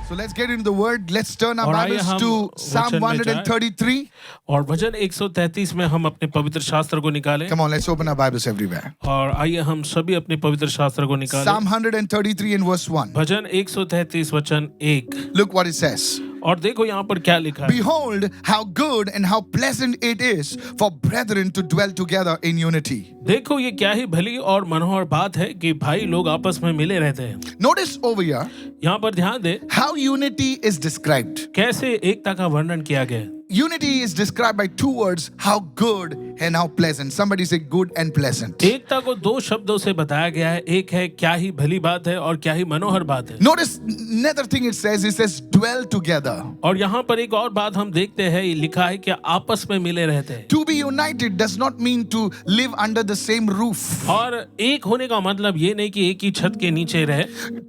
So let's get into the word. Let's turn our और आइए Bibles हम to Psalm वचन में जाएं 133. और भजन 133 में हम अपने पवित्र शास्त्र को निकालें Come on, let's open our Bibles everywhere. और आइए हम सभी अपने पवित्र शास्त्र को निकालें। Psalm 133 and verse 1. भजन 133 वचन 1 Look what it says. और देखो यहाँ पर क्या लिखा है। Behold, how good and how pleasant it is for brethren to dwell together in unity. देखो ये क्या ही भली और मनोहर बात है कि भाई लोग आपस में मिले रहते हैं। Notice over here यहाँ पर ध्यान दे how unity is described. कैसे एकता का वर्णन किया गया है। Unity is described by two words, how good and how pleasant. Somebody say good and pleasant. एकता को दो शब्दों से बताया गया है। एक है क्या ही भली बात है और क्या ही मनोहर बात है। Notice another thing it says dwell together. और यहाँ पर एक और बात हम देखते हैं, लिखा है कि आपस में मिले रहते हैं। To be united does not mean to live under the same roof. और एक होने का मतलब ये नहीं कि एक ही छत के नीचे रहे।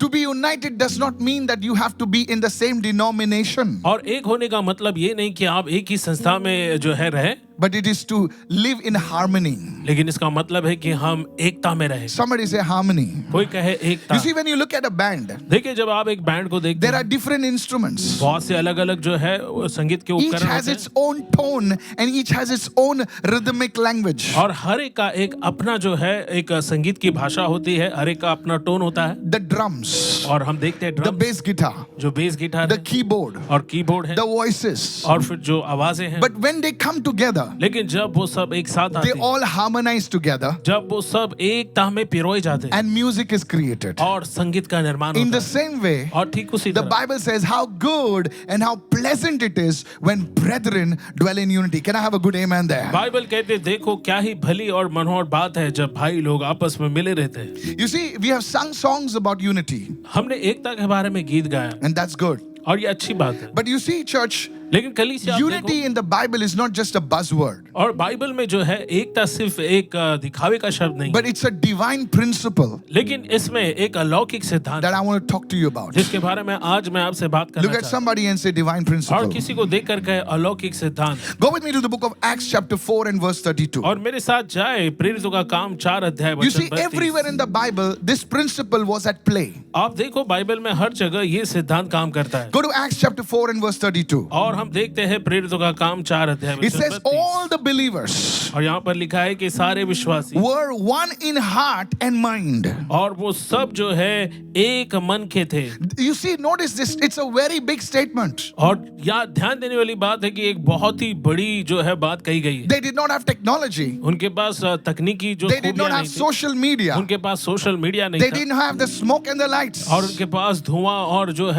To be united does not mean that you have to be in the same denomination. और एक होने का मतलब ये नहीं कि आप एक ही संस्था में जो है रहे, But it is to live in harmony. लेकिन इसका मतलब है कि हम एकता में रहे। Somebody say harmony. कोई कहे एकता। You see, when you look at a band, देखिए जब आप एक बैंड को देखते there are हैं, different instruments. बहुत से अलग अलग जो है संगीत के Each उपकरण has होते its हैं own tone and each has its own rhythmic language. और हर एक का एक अपना जो है एक संगीत की भाषा होती है, हर एक का अपना टोन होता है। The drums, और हम देखते हैं the ड्रम, bass guitar, जो बेस गिटार the है keyboard, और कीबोर्ड है the voices. और फिर जो आवाजें हैं। But when they come together, लेकिन जब वो सब एक साथ आते they हैं, all harmonize together जब वो सब एकता में पिरोए जाते हैं and music is created. और संगीत का निर्माण In होता the है। same way, और ठीक उसी the तरह Bible says how good and how pleasant it is when brethren dwell in unity. Can I have a good amen there? Bible कहते हैं, देखो क्या ही भली और मनोहर बात है जब भाई लोग आपस में मिले रहते हैं। You see, we have sung songs about unity, हमने एकता के बारे में गीत गाया and that's good. और ये अच्छी बात है। But you see, church, लेकिन कलीसिया आप देखो, unity in the Bible is not just a buzzword, और बाइबल में जो है एकता सिर्फ एक दिखावे का शब्द नहीं, but it's a divine principle लेकिन इसमें एक अलौकिक सिद्धांत that I want to talk to you about. जिसके बारे में आज मैं आपसे बात Look करना at चाहता हूँ। somebody and say divine और principle. किसी को देख कर कहे अलौकिक सिद्धांत। Go with me to the book of Acts chapter 4 and verse 32. और मेरे साथ जाए प्रेरितों का काम 4 अध्याय You वचन see, 32। everywhere in the Bible, this principle was at play. आप देखो बाइबल में हर जगह ये सिद्धांत काम करता है। Go to Acts chapter 4 and verse 32. और हम देखते हैं प्रेरितों का काम 4 अध्याय It वचन says 32। all the believers और यहाँ पर लिखा है कि सारे विश्वासी were one in heart and mind. और वो सब जो है एक मन के थे। You see, notice this, it's a very big statement. और यहाँ ध्यान देने वाली बात है कि एक बहुत ही बड़ी जो है बात कही गई है। They did not have technology. उनके पास तकनीकी जो They did not खूबियां have नहीं थी, social media. उनके पास सोशल मीडिया नहीं They था didn't have the smoke and the lights. और उनके पास धुआं और जो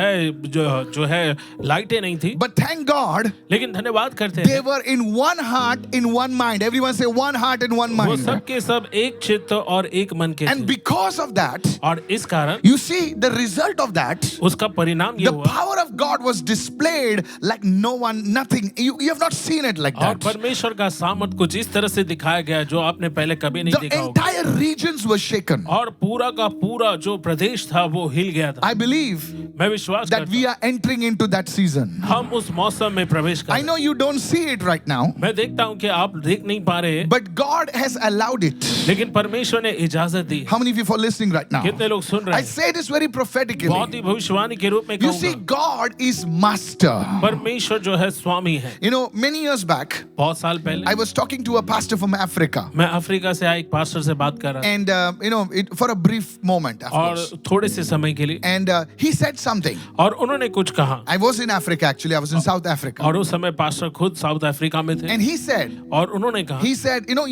है लाइटें नहीं थी। But thank God, लेकिन धन्यवाद करते they हैं were in one heart, in one mind. Everyone say one heart and one वो mind. सब के सब एक चित्त और एक मन के And थे। because of that, और इस कारण you see, the result of that, उसका परिणाम ये the हुआ power of God was displayed like no one, nothing. You have not seen it like और that. परमेश्वर का सामर्थ कुछ इस तरह से दिखाया गया जो आपने पहले कभी नहीं The देखा होगा। entire regions were shaken. और पूरा का पूरा जो प्रदेश था वो हिल गया था। I believe मैं विश्वास that करता we are entering into that season. हूं, हम उस मौसम में प्रवेश कर I रहे know you don't see it right now, हैं। मैं देखता हूं कि आप देख नहीं पा रहे, but God has allowed it. लेकिन परमेश्वर ने इजाजत दी। How many of you are listening right now? कितने लोग सुन रहे I हैं? say this very prophetically. बहुत ही भविष्यवाणी के रूप में You see, कहूंगा, God is master. परमेश्वर जो है स्वामी है। You know, many years back, बहुत साल I पहले was talking to a pastor from Africa. मैं अफ्रीका से आए एक पास्टर से बात कर रहा था And, you know, for a brief moment, of और course. थोड़े से समय के लिए, And he said something. और उन्होंने कुछ कहा I was in Africa, actually. I was in South Africa. और उस समय पास्टर खुद साउथ अफ्रीका में थे And he said, और उन्होंने कहा, you know,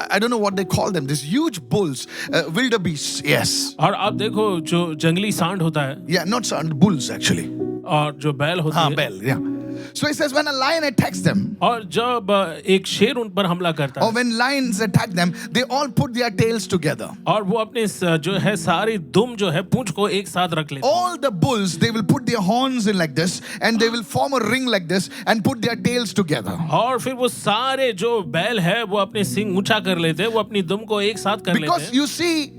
I don't know what they call them, these huge bulls, wildebeests, yes. और आप देखो जो जंगली सांड होता है Yeah, not sand, bulls actually. और जो बैल होती है, Bell, yeah. So he says, when a lion attacks them, और जब एक शेर उन पर हमला करता or है when lions attack them, they all put their tails together. और वो अपने जो है सारी दुम जो है पूंछ को एक साथ रख लेते हैं। All the bulls, they will put their horns in like this, and they will form a ring like this, and put their tails together. और फिर वो सारे जो बैल है वो अपने सिंग ऊंचा कर लेते हैं, वो अपनी दुम को एक साथ कर लेते Because हैं। you see,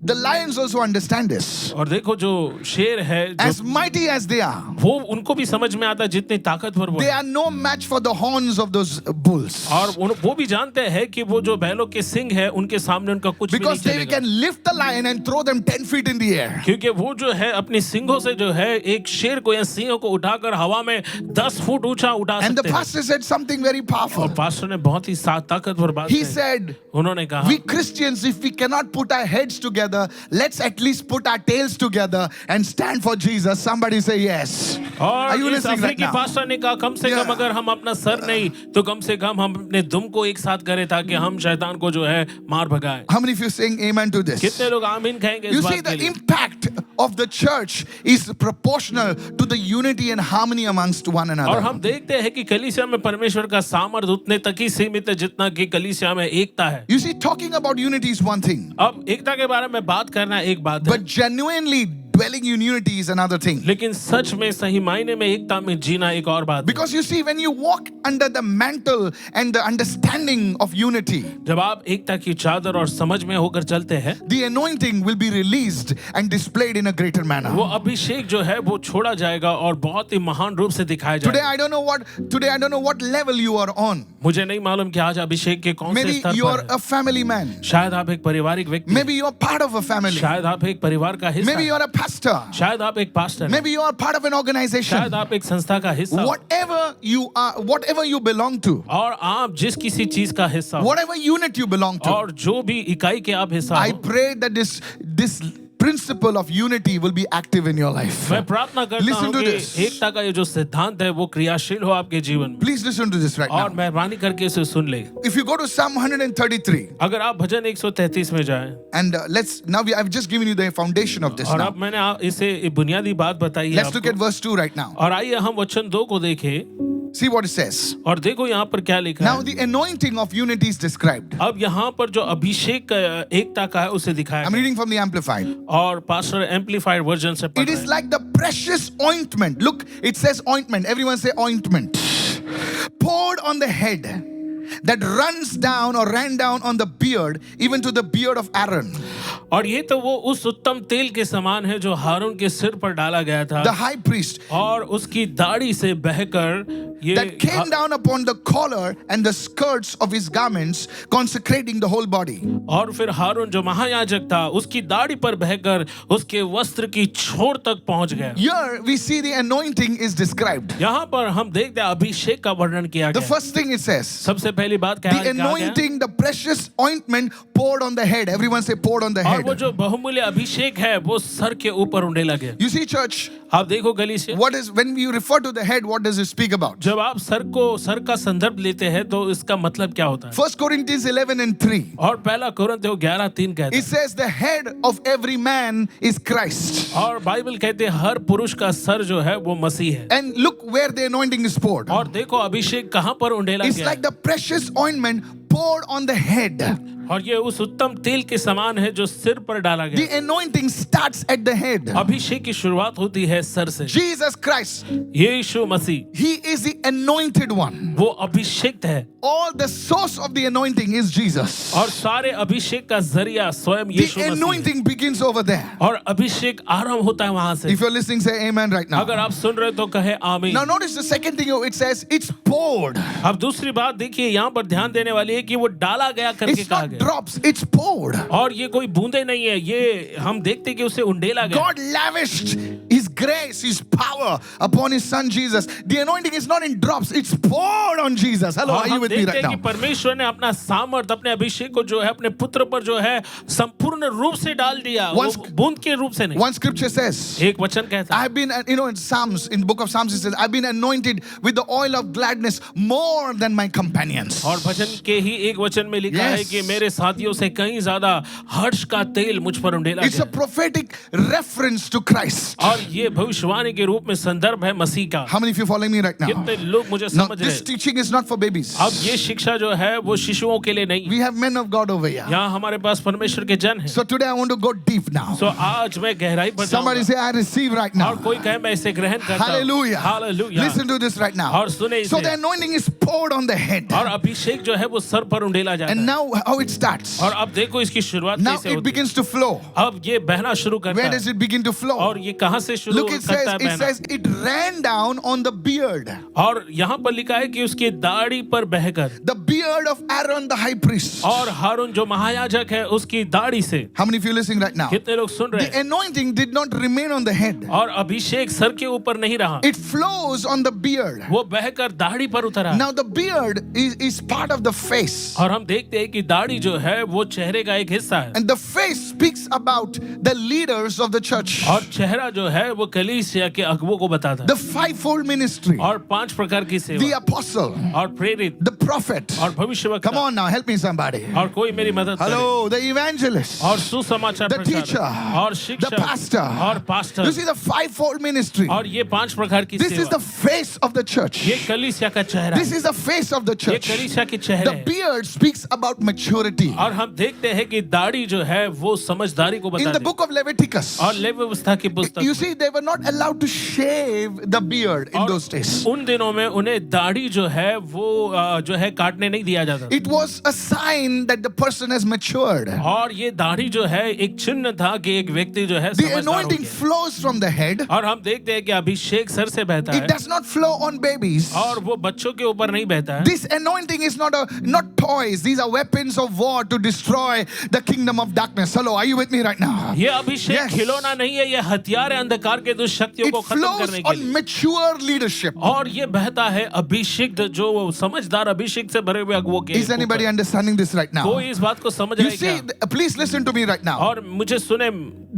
the lions also understand this. और देखो जो शेर है As mighty as they are, वो उनको भी समझ में आता है जितने ताकतवर वो they है। are no match for the horns of those bulls. और वो भी जानते हैं कि वो जो बैलों के सिंग है उनके सामने उनका कुछ भी नहीं Because they चलेगा, can lift the lion and throw them 10 feet in the air. क्योंकि वो जो है अपनी सिंगों से जो है एक शेर को या सिंह को उठाकर हवा में 10 फुट ऊंचा उठा And the सकते हैं। pastor said something very powerful. और पास्टर ने बहुत ही ताकतवर बात He कही। said, उन्होंने कहा we Christians, if we cannot put our heads together, let's at least put our tails together and stand for Jesus. Somebody say yes. Are you और इस listening right अफ्रीकी now? पास्टर ने कहा कम से कम Yeah. अगर हम अपना सर नहीं तो कम से कम हम अपने दुम को एक साथ करें ताकि हम शैतान को जो है मार भगाएं। How many of you saying amen to this? कितने लोग आमीन कहेंगे You इस see, बात के the लिए? impact of the church is proportional to the unity and harmony amongst one और another. हम देखते हैं कि कलीसिया में परमेश्वर का सामर्थ उतने तक ही सीमित है जितना कि कलीसिया में एकता है। You see, talking about unity is one thing, अब एकता के बारे में बात करना एक बात है, but genuinely dwelling in unity is another thing. लेकिन सच में सही मायने में एकता में जीना एक और बात है। Because you see, when you walk under the mantle and the understanding of unity, जब आप एकता की चादर और समझ में होकर चलते हैं, the anointing will be released and displayed in a greater manner. वो अभिषेक जो है वो छोड़ा जाएगा और बहुत ही महान रूप से दिखाया Today जाएगा। I don't know what level you are on. मुझे नहीं मालूम कि आज अभिषेक के कौन से Maybe स्तर you पर are है। a family man. शायद आप एक पारिवारिक व्यक्ति हैं। Maybe you are part of a family. शायद आप एक परिवार का हिस्सा Maybe you हैं। are a pastor. शायद आप एक पास्टर हैं। Maybe you are part of an organization. शायद आप एक संस्था का हिस्सा हो। Whatever you are, whatever you belong to, और आप जिस किसी चीज का हिस्सा हो whatever unit you belong to, और जो भी इकाई के आप हिस्सा I हो, pray that this principle of unity will be active in your life. मैं प्रार्थना करता Listen हूँ to कि this. एकता का ये जो सिद्धांत है वो क्रियाशील हो आपके जीवन में। Please listen to this right और now. मेहरबानी करके इसे सुन ले। If you go to Psalm 133, अगर आप भजन 133 में जाएं and I've just given you the foundation of this और now. अब मैंने इसे बुनियादी बात बताई है Let's look at आपको। verse 2 right now. और आइए हम वचन 2 को देखें See what it says. और देखो यहाँ पर क्या लिखा Now है। the anointing of unity is described. अब यहाँ पर जो अभिषेक एकता का है उसे दिखाया I'm गया है। reading from the Amplified. और पास्टर एम्पलीफाइड वर्जन से पढ़ It रहे is हैं। like the precious ointment. Look, it says ointment. Everyone say ointment. Poured on the head that runs down or ran down on the beard, even to the beard of Aaron, और ये तो वो उस उत्तम तेल के समान है जो हारून के सिर पर डाला गया था the high priest, और उसकी दाढ़ी से बहकर ये that came down upon the collar and the skirts of his garments, consecrating the whole body. और फिर हारून जो महायाजक था उसकी दाढ़ी पर बहकर उसके वस्त्र की छोर तक पहुंच गया। Here we see the anointing is described. यहाँ पर हम देखते हैं अभिषेक का वर्णन किया The गया। first thing it says, सबसे पहली बात क्या the anointing, the precious ointment poured on the head. Everyone say poured on the और वो head. जो बहुमूल्य अभिषेक है वो सर के ऊपर उंडेला गया। You see, church, आप देखो गलीसिया, what is, when you refer to the head, what does it speak about? जब आप सर का संदर्भ लेते हैं तो इसका मतलब क्या होता है? 1 Corinthians 11:3. और पहला कुरिन्थियों 11:3 कहता It है says the head of every man is Christ. और बाइबल कहते हैं हर पुरुष का सर जो है वो मसीह है। And look where the anointing is poured. और देखो अभिषेक कहाँ पर उंडेला It's गया like है? the precious ointment poured on the head. और ये उस उत्तम तेल के समान है जो सिर पर डाला The गया। anointing starts at the head. अभिषेक की शुरुआत होती है सर से। Jesus Christ, Yeshu Masih He is the anointed one. वो अभिषेक्त है All the source of the anointing is Jesus. और सारे अभिषेक का जरिया स्वयं The यीशु मसीह है। anointing begins over there. और अभिषेक आरंभ होता है वहां से। If you're listening, say amen right now. अगर आप सुन रहे तो कहे आमीन। Now notice the second thing it says, it's poured. अब दूसरी बात देखिए यहाँ पर ध्यान देने वाली है कि वो डाला गया करके It's कहा not गया drops, it's poured. और ये कोई बूंदे नहीं है, ये हम देखते कि उसे उंडेला गया। God lavished His grace, His power upon His Son Jesus. The anointing is not in drops, it's poured on Jesus. Hello, और are you हम with me देखते right हैं कि now? परमेश्वर ने अपना सामर्थ अपने अभिषेक को जो है अपने पुत्र पर जो है संपूर्ण रूप से डाल दिया, वो Once- बूंद के रूप से नहीं। One scripture says, एक वचन कहता है I've been, in Psalms, in the book of Psalms, it says, I've been anointed with the oil of gladness more than my companions. और भजन के ही एक वचन में लिखा है Yes. कि मेरे साथियों से कहीं ज्यादा हर्ष का तेल मुझ पर उंडेला It's a गया। prophetic reference to Christ. और ये ये भविष्यवाणी के रूप में संदर्भ है मसीह का। How many of you following me right now? कितने लोग मुझे Now, समझ रहे this हैं? teaching is not for babies. अब ये शिक्षा जो है वो शिशुओं के लिए नहीं। We have men of God over here. यहाँ हमारे पास परमेश्वर के जन हैं। So today I want to go deep now. सो आज मैं गहराई पर Somebody जाऊंगा। say, I receive right now. और कोई कहे मैं इसे ग्रहण करता हूँ। Hallelujah. Hallelujah. Listen to this right now. और सुने So the इसे। anointing is poured on the head. और अभिषेक जो है वो सर पर उंडेला जाता And है। now how it starts. और अब देखो इसकी शुरुआत Now कैसे it होती है। begins to flow. अब ये बहना शुरू करता Where है। does it begin to flow? और ये कहाँ से शुरू Look, it करता है बहना? says it ran down on the beard. और यहाँ पर लिखा है कि उसकी दाढ़ी पर बहकर The beard of Aaron the high priest. और हारून जो महायाजक है उसकी दाढ़ी से। How many of you listening right now? कितने लोग सुन रहे The हैं? anointing did not remain on the head. और अभिषेक सर के ऊपर नहीं रहा, It flows on the beard. वो बहकर दाढ़ी पर उतरा। Now the beard is part of the face. और हम देखते हैं कि दाढ़ी जो है वो चेहरे का एक हिस्सा है। And the face speaks about the leaders of the church. और चेहरा जो है वो कलीसिया के अगुवों को बताता है। The fivefold ministry. और 5 प्रकार की The सेवा apostle. और प्रेरित The prophet. और भविष्यवक्ता। Come on now, help me somebody. और कोई मेरी मदद करे। Hello, the evangelist. और सुसमाचार The teacher. प्रचारक और The शिक्षक pastor. और pastor. You see the fivefold ministry. और ये 5 प्रकार की This is सेवा। the face of the church. ये कलीसिया का चेहरा This है। is the face of the ये church. कलीसिया के चेहरे The हैं। beard speaks about maturity. और हम देखते हैं कि दाढ़ी जो है वो समझदारी को In the बताती है। book of Leviticus, और लेवी व्यवस्था की पुस्तक you में, see they were not allowed to shave the beard in और those days. उन दिनों में उन्हें दाढ़ी जो है वो जो है काटने नहीं दिया जाता। It was a sign that the person has matured. और ये दाढ़ी जो है एक चिन्ह था कि एक व्यक्ति जो है The समझदार हो anointing गया। flows from the head. और हम देखते हैं कि अभिषेक सर से बहता It है does not flow on babies. और वो बच्चों के ऊपर नहीं बहता है। This anointing is not toys. These are weapons of war to destroy the kingdom of darkness. Hello, are you with me right now? ये अभिषेक Yes. खिलौना नहीं है, ये हथियार है अंधकार के दुष्ट शक्तियों It को खत्म flows करने के on लिए। mature leadership. और ये बहता है अभिषिक्त जो समझदार अभिषेक से भरे हुए अगुवों के Is anybody ऊपर। understanding this right now? कोई इस बात को समझ रहा You है see, क्या? please listen to me right now. और मुझे सुने,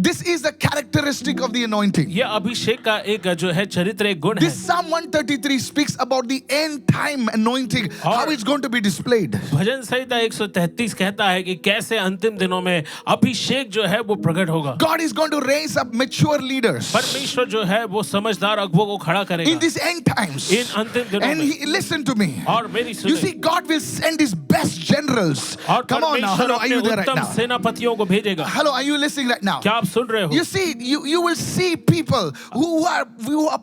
This is the characteristic of the anointing. ये अभिषेक का एक जो है चरित्र, एक गुण है। This Psalm 133 speaks about the end time anointing, how it's going to be displayed. भजन संहिता 133 कहता है कि कैसे अंतिम दिनों में अभिषेक जो है वो प्रकट होगा। God is going to raise up mature leaders परमेश्वर जो है वो समझदार अगुवों को खड़ा in करेगा these end times. इन अंतिम दिनों And में। listen to me. और मेरी You सुने, see, God will send his best generals. और Come on now. परमेश्वर Hello, are अपने you there right उत्तम now? सेनापतियों को भेजेगा। Hello, are you listening right now? क्या आप सुन रहे हो? You see, you will see people who are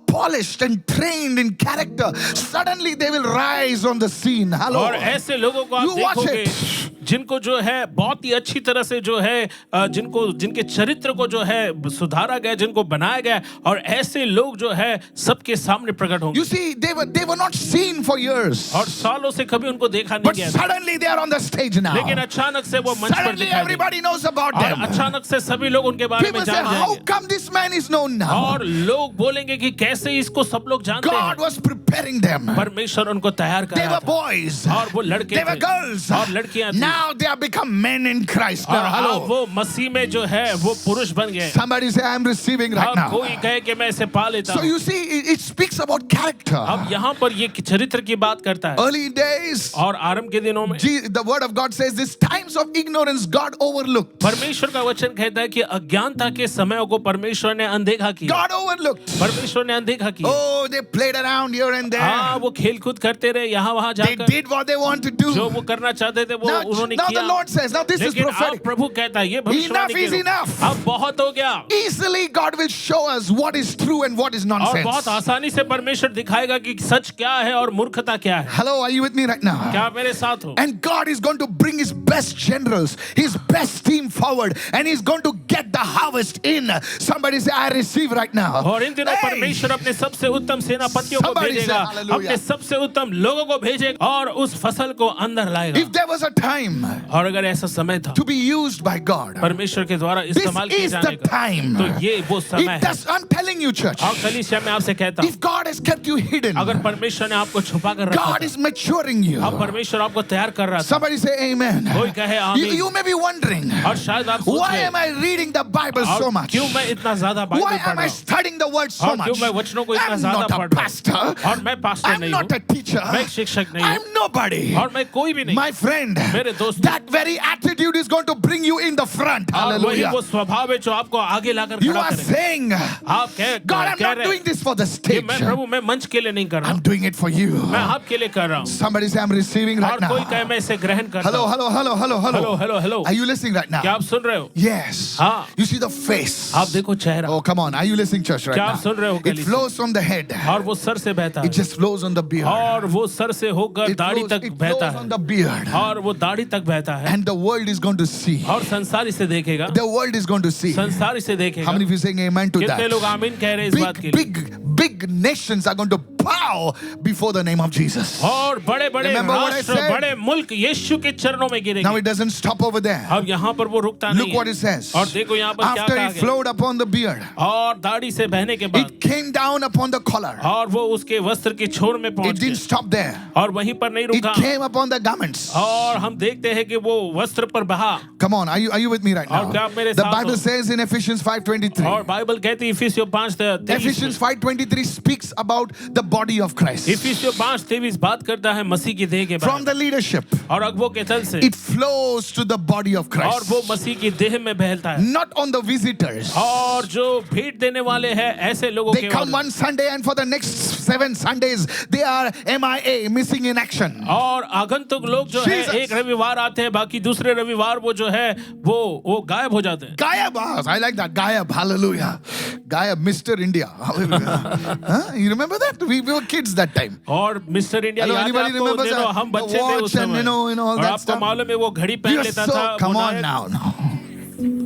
polished and trained in character. Suddenly they will rise on the scene. Hello. और ऐसे लोगों को आप You watch देखोगे it. जिनको जो है बहुत ही अच्छी तरह से जो है जिनके चरित्र को जो है सुधारा गया, जिनको बनाया गया, और ऐसे लोग जो है सबके सामने प्रकट होंगे। You see, they were not seen for years. और सालों से कभी उनको देखा नहीं But गया था। suddenly they are on the stage now. लेकिन अचानक से वो मंच पर Suddenly दिखाई देंगे। everybody knows about और them. अचानक से सभी लोग उनके बारे में People say, जान how जाएंगे। come this man is known now? और लोग बोलेंगे कि कैसे इसको सब लोग जानते God हैं। was preparing them. परमेश्वर उनको तैयार कर They रहा were था। boys. और वो लड़के They were थे girls. और लड़कियां थी। Now they have become men in Christ. और Now, अब hello. वो मसीह में जो है वो पुरुष बन गए। Somebody say, I'm receiving right अब now. कोई कहे कि मैं इसे पा लेता So हूँ। you see, it speaks about character. अब यहाँ पर ये चरित्र की बात करता है। Early days, और आरंभ के दिनों में the word of God says, these times of ignorance God overlooked. परमेश्वर का वचन कहता है कि अज्ञानता के समयों को परमेश्वर ने अनदेखा किया। God overlooked. परमेश्वर ने अनदेखा किया। Oh, they played around here and हाँ, there. वो खेल कूद करते रहे यहाँ वहाँ They जाकर। did what they want to do. जो वो करना चाहते थे वो उन्होंने Now the किया। Lord says, now this is लेकिन अब prophetic. प्रभु कहता है ये भविष्यवाणी Enough is के enough. अब बहुत हो गया। Easily God will show us what is true and what is और बहुत nonsense. आसानी से परमेश्वर दिखाएगा कि सच क्या है और मूर्खता क्या है। Hello, are you with me right now? क्या आप मेरे साथ हो? And God is going to bring his best generals, his best team forward, and he's going to get the harvest in. Somebody say, I receive right now. और इन दिनों Hey! परमेश्वर अपने सबसे उत्तम सेनापतियों को Somebody say भेजेगा, hallelujah. अपने सबसे उत्तम लोगों को भेजेगा और उस फसल को अंदर लाएगा। If there was a time और अगर ऐसा समय था to be used by God, परमेश्वर के द्वारा this इस्तेमाल किए is the जाने का, time. तो ये वो समय है। I'm telling you, church, और कलीसिया में आपसे कहता हूँ, if God has kept you hidden, अगर परमेश्वर ने आपको छुपा कर रखा God था, is maturing you. अब परमेश्वर आपको तैयार कर रहा था। Somebody say amen. कोई कहे You, आमीन। you may be wondering, और शायद आप सोच why रहे am I reading the Bible so और much? क्यों मैं इतना ज्यादा Why बाइबल am पढ़ I रहा हूँ studying the word so और much? क्यों मैं वचनों को इतना I'm ज्यादा not a पढ़ रहा pastor. हूँ और मैं पास्टर I'm नहीं not हूँ, a teacher. मैं एक शिक्षक नहीं I'm हूँ nobody. और मैं कोई भी नहीं। My friend, मेरे दोस्तों, that very attitude is going to bring you in the front. और वही Hallelujah. वो स्वभाव है जो आपको आगे लाकर You खड़ा are करेगा। saying, आप God, I'm कह not रहे doing this for the कि stage. मैं प्रभु मैं मंच के लिए नहीं कर रहा I'm हूँ, doing it for you. मैं आपके लिए कर रहा हूँ। Somebody say, I'm receiving right और कोई now. कहे मैं इसे ग्रहण करता Hello, हूँ। hello, hello, hello, hello hello. Hello hello, Are you listening right क्या now? आप सुन रहे हो? Yes. हाँ। You see the face. आप देखो चेहरा, Oh, come on. Are you listening, church, right क्या आप now? सुन रहे हो It कलीसिया? flows from the head. और वो सर से बहता It है, just flows on the beard. और वो सर से होकर दाढ़ी तक It बहता flows on है, the beard. और वो दाढ़ी तक बहता है, And the world is going to see. और संसार इसे देखेगा, The world is going to see. संसार इसे How देखेगा। many of you saying amen to कितने लोग that? आमीन कह रहे हैं इस बात के लिए? Big nations are going to bow before the name of Jesus. और बड़े बड़े Remember what I राष्ट्र, said? बड़े मुल्क यीशु के चरणों में Now गिरेंगे। it doesn't stop over there. अब यहाँ पर वो रुकता Look नहीं what है। it says. और देखो यहाँ पर क्या After कहा it गया, flowed upon the beard, और दाढ़ी से बहने के बाद it came down upon the collar. और वो उसके वस्त्र की छोर में It पहुंच didn't गए, stop there. और वहीं पर नहीं It रुका, came upon the garments. और हम देखते हैं कि वो वस्त्र पर बहा। Come on, are you with me right और क्या now? आप मेरे The साथ Bible हो? says in Ephesians और 5:23. बाइबल कहती है इफिसियों 5:23 Ephesians 5:23 speaks about the body of Christ. इफिसियों 5:23 बात करता है मसीह की देह के From बारे the में, leadership, और अगुवों के तल से, it flows to the body of और वो Christ. मसीह की देह में बहता है। Not on the visitors. और जो भेंट देने वाले हैं ऐसे लोगों They के come ore, one Sunday and for the next 7 Sundays they are MIA, missing in action. और आगंतुक लोग जो है Jesus. एक रविवार आते हैं, बाकी दूसरे रविवार वो जो है वो गायब हो जाते हैं। Gayab, I like that. Gayab, hallelujah. Gayab, Mr. India. Hallelujah. Huh? You remember that? We were kids that time. और मिस्टर इंडिया Hello, याद है anybody आपको? remembers दिनों that? हम The बच्चे थे उस watch and, समय, all और that आपको stuff. मालूम है वो घड़ी पहन We are लेता so, था। come वो on नायक- now.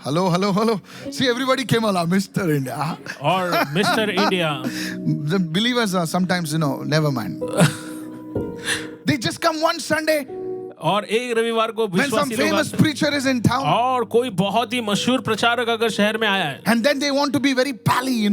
Hello. See, everybody came along, Mr. India. और Mr India, The believers are sometimes, never mind. They just come one Sunday और एक रविवार को when some विश्वासी लोग famous आते हैं, preacher is in town और कोई बहुत ही मशहूर प्रचारक अगर शहर में आया है, and then they want to be very pally,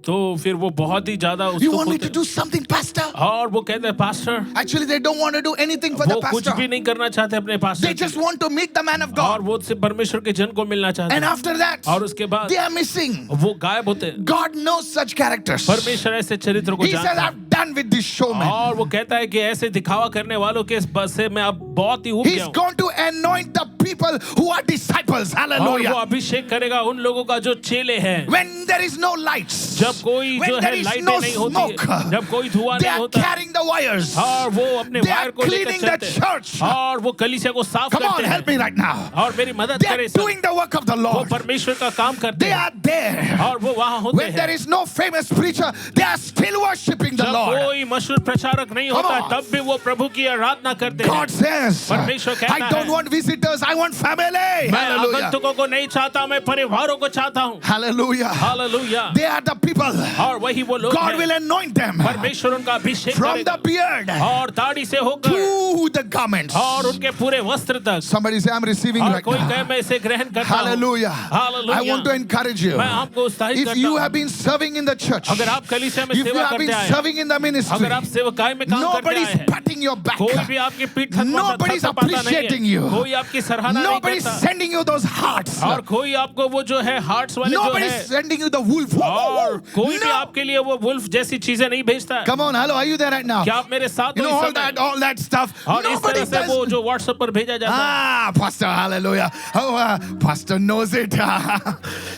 तो फिर वो बहुत ही ज्यादा You उत्सुक want me होते to हैं, do something, Pastor? और वो कहते हैं pastor, Actually, they don't want to do anything for the वो कुछ pastor. भी नहीं करना चाहते अपने They पास्टर के just लिए, want to meet the man of और God. वो सिर्फ परमेश्वर के जन को मिलना चाहते And हैं, after that, और उसके बाद they are missing. वो गायब होते हैं। God knows such characters. परमेश्वर ऐसे चरित्र को He says, जानता है, I've done with this showman. और वो कहता है कि ऐसे दिखावा करने वालों के बस से मैं अब बहुत ही उब He's गया हूँ, going to anoint the people who are disciples. और वो Hallelujah. अभिषेक करेगा उन लोगों का जो चेले हैं। When there is no lights, जब कोई when जो there है is लाइटें no नहीं होती smoke, है, जब कोई धुआं they नहीं are होता, carrying the wires. और वो अपने They वायर are को लेकर cleaning the चलते हैं, church. और वो कलीसिया को साफ Come on, करते help me हैं, right now. और मेरी मदद They are करे सब, doing the work of the वो Lord. परमेश्वर का काम करते They हैं, are there. और वो वहाँ होते When there हैं। is no famous preacher, they are still worshiping the जब Lord. कोई मशहूर प्रचारक नहीं Come होता on. तब भी वो प्रभु की आराधना करते हैं। God says, परमेश्वर कहता I don't है, want visitors, I want family. मैं Hallelujah. आगंतुकों को नहीं चाहता, मैं परिवारों को चाहता हूँ। Hallelujah. Hallelujah. They are the people. और वही वो लोग God हैं, will anoint them परमेश्वर उनका अभिषेक from करेगा, the beard और दाढ़ी से होकर to the garments. और उनके पूरे वस्त्र तक। Somebody say, I'm receiving और right कोई now. कहे मैं इसे ग्रहण करता हूँ। Hallelujah. Hallelujah. I want to encourage you. मैं आपको उत्साहित If करता you हूँ, have been serving in the church, अगर आप कलीसिया में if you सेवा have been करते आए हैं, serving in the ministry, अगर आप सेवकाई में काम करते nobody's आए हैं, patting your back. कोई भी आपकी पीठ Nobody's appreciating you. कोई आपकी सराहना नहीं Nobody's करता, sending you those hearts. और कोई आपको वो जो है हार्ट्स वाले जो Nobody's है, sending you the wolf. और कोई भी No. आपके लिए वो वुल्फ जैसी चीजें नहीं भेजता है। Come on, hello, are you there right now? क्या आप मेरे साथ You हो know इस all समय? all that stuff. और इस Nobody तरह से वो does. जो व्हाट्सएप पर भेजा जाता है, Ah, Pastor, hallelujah. Oh, Pastor knows it.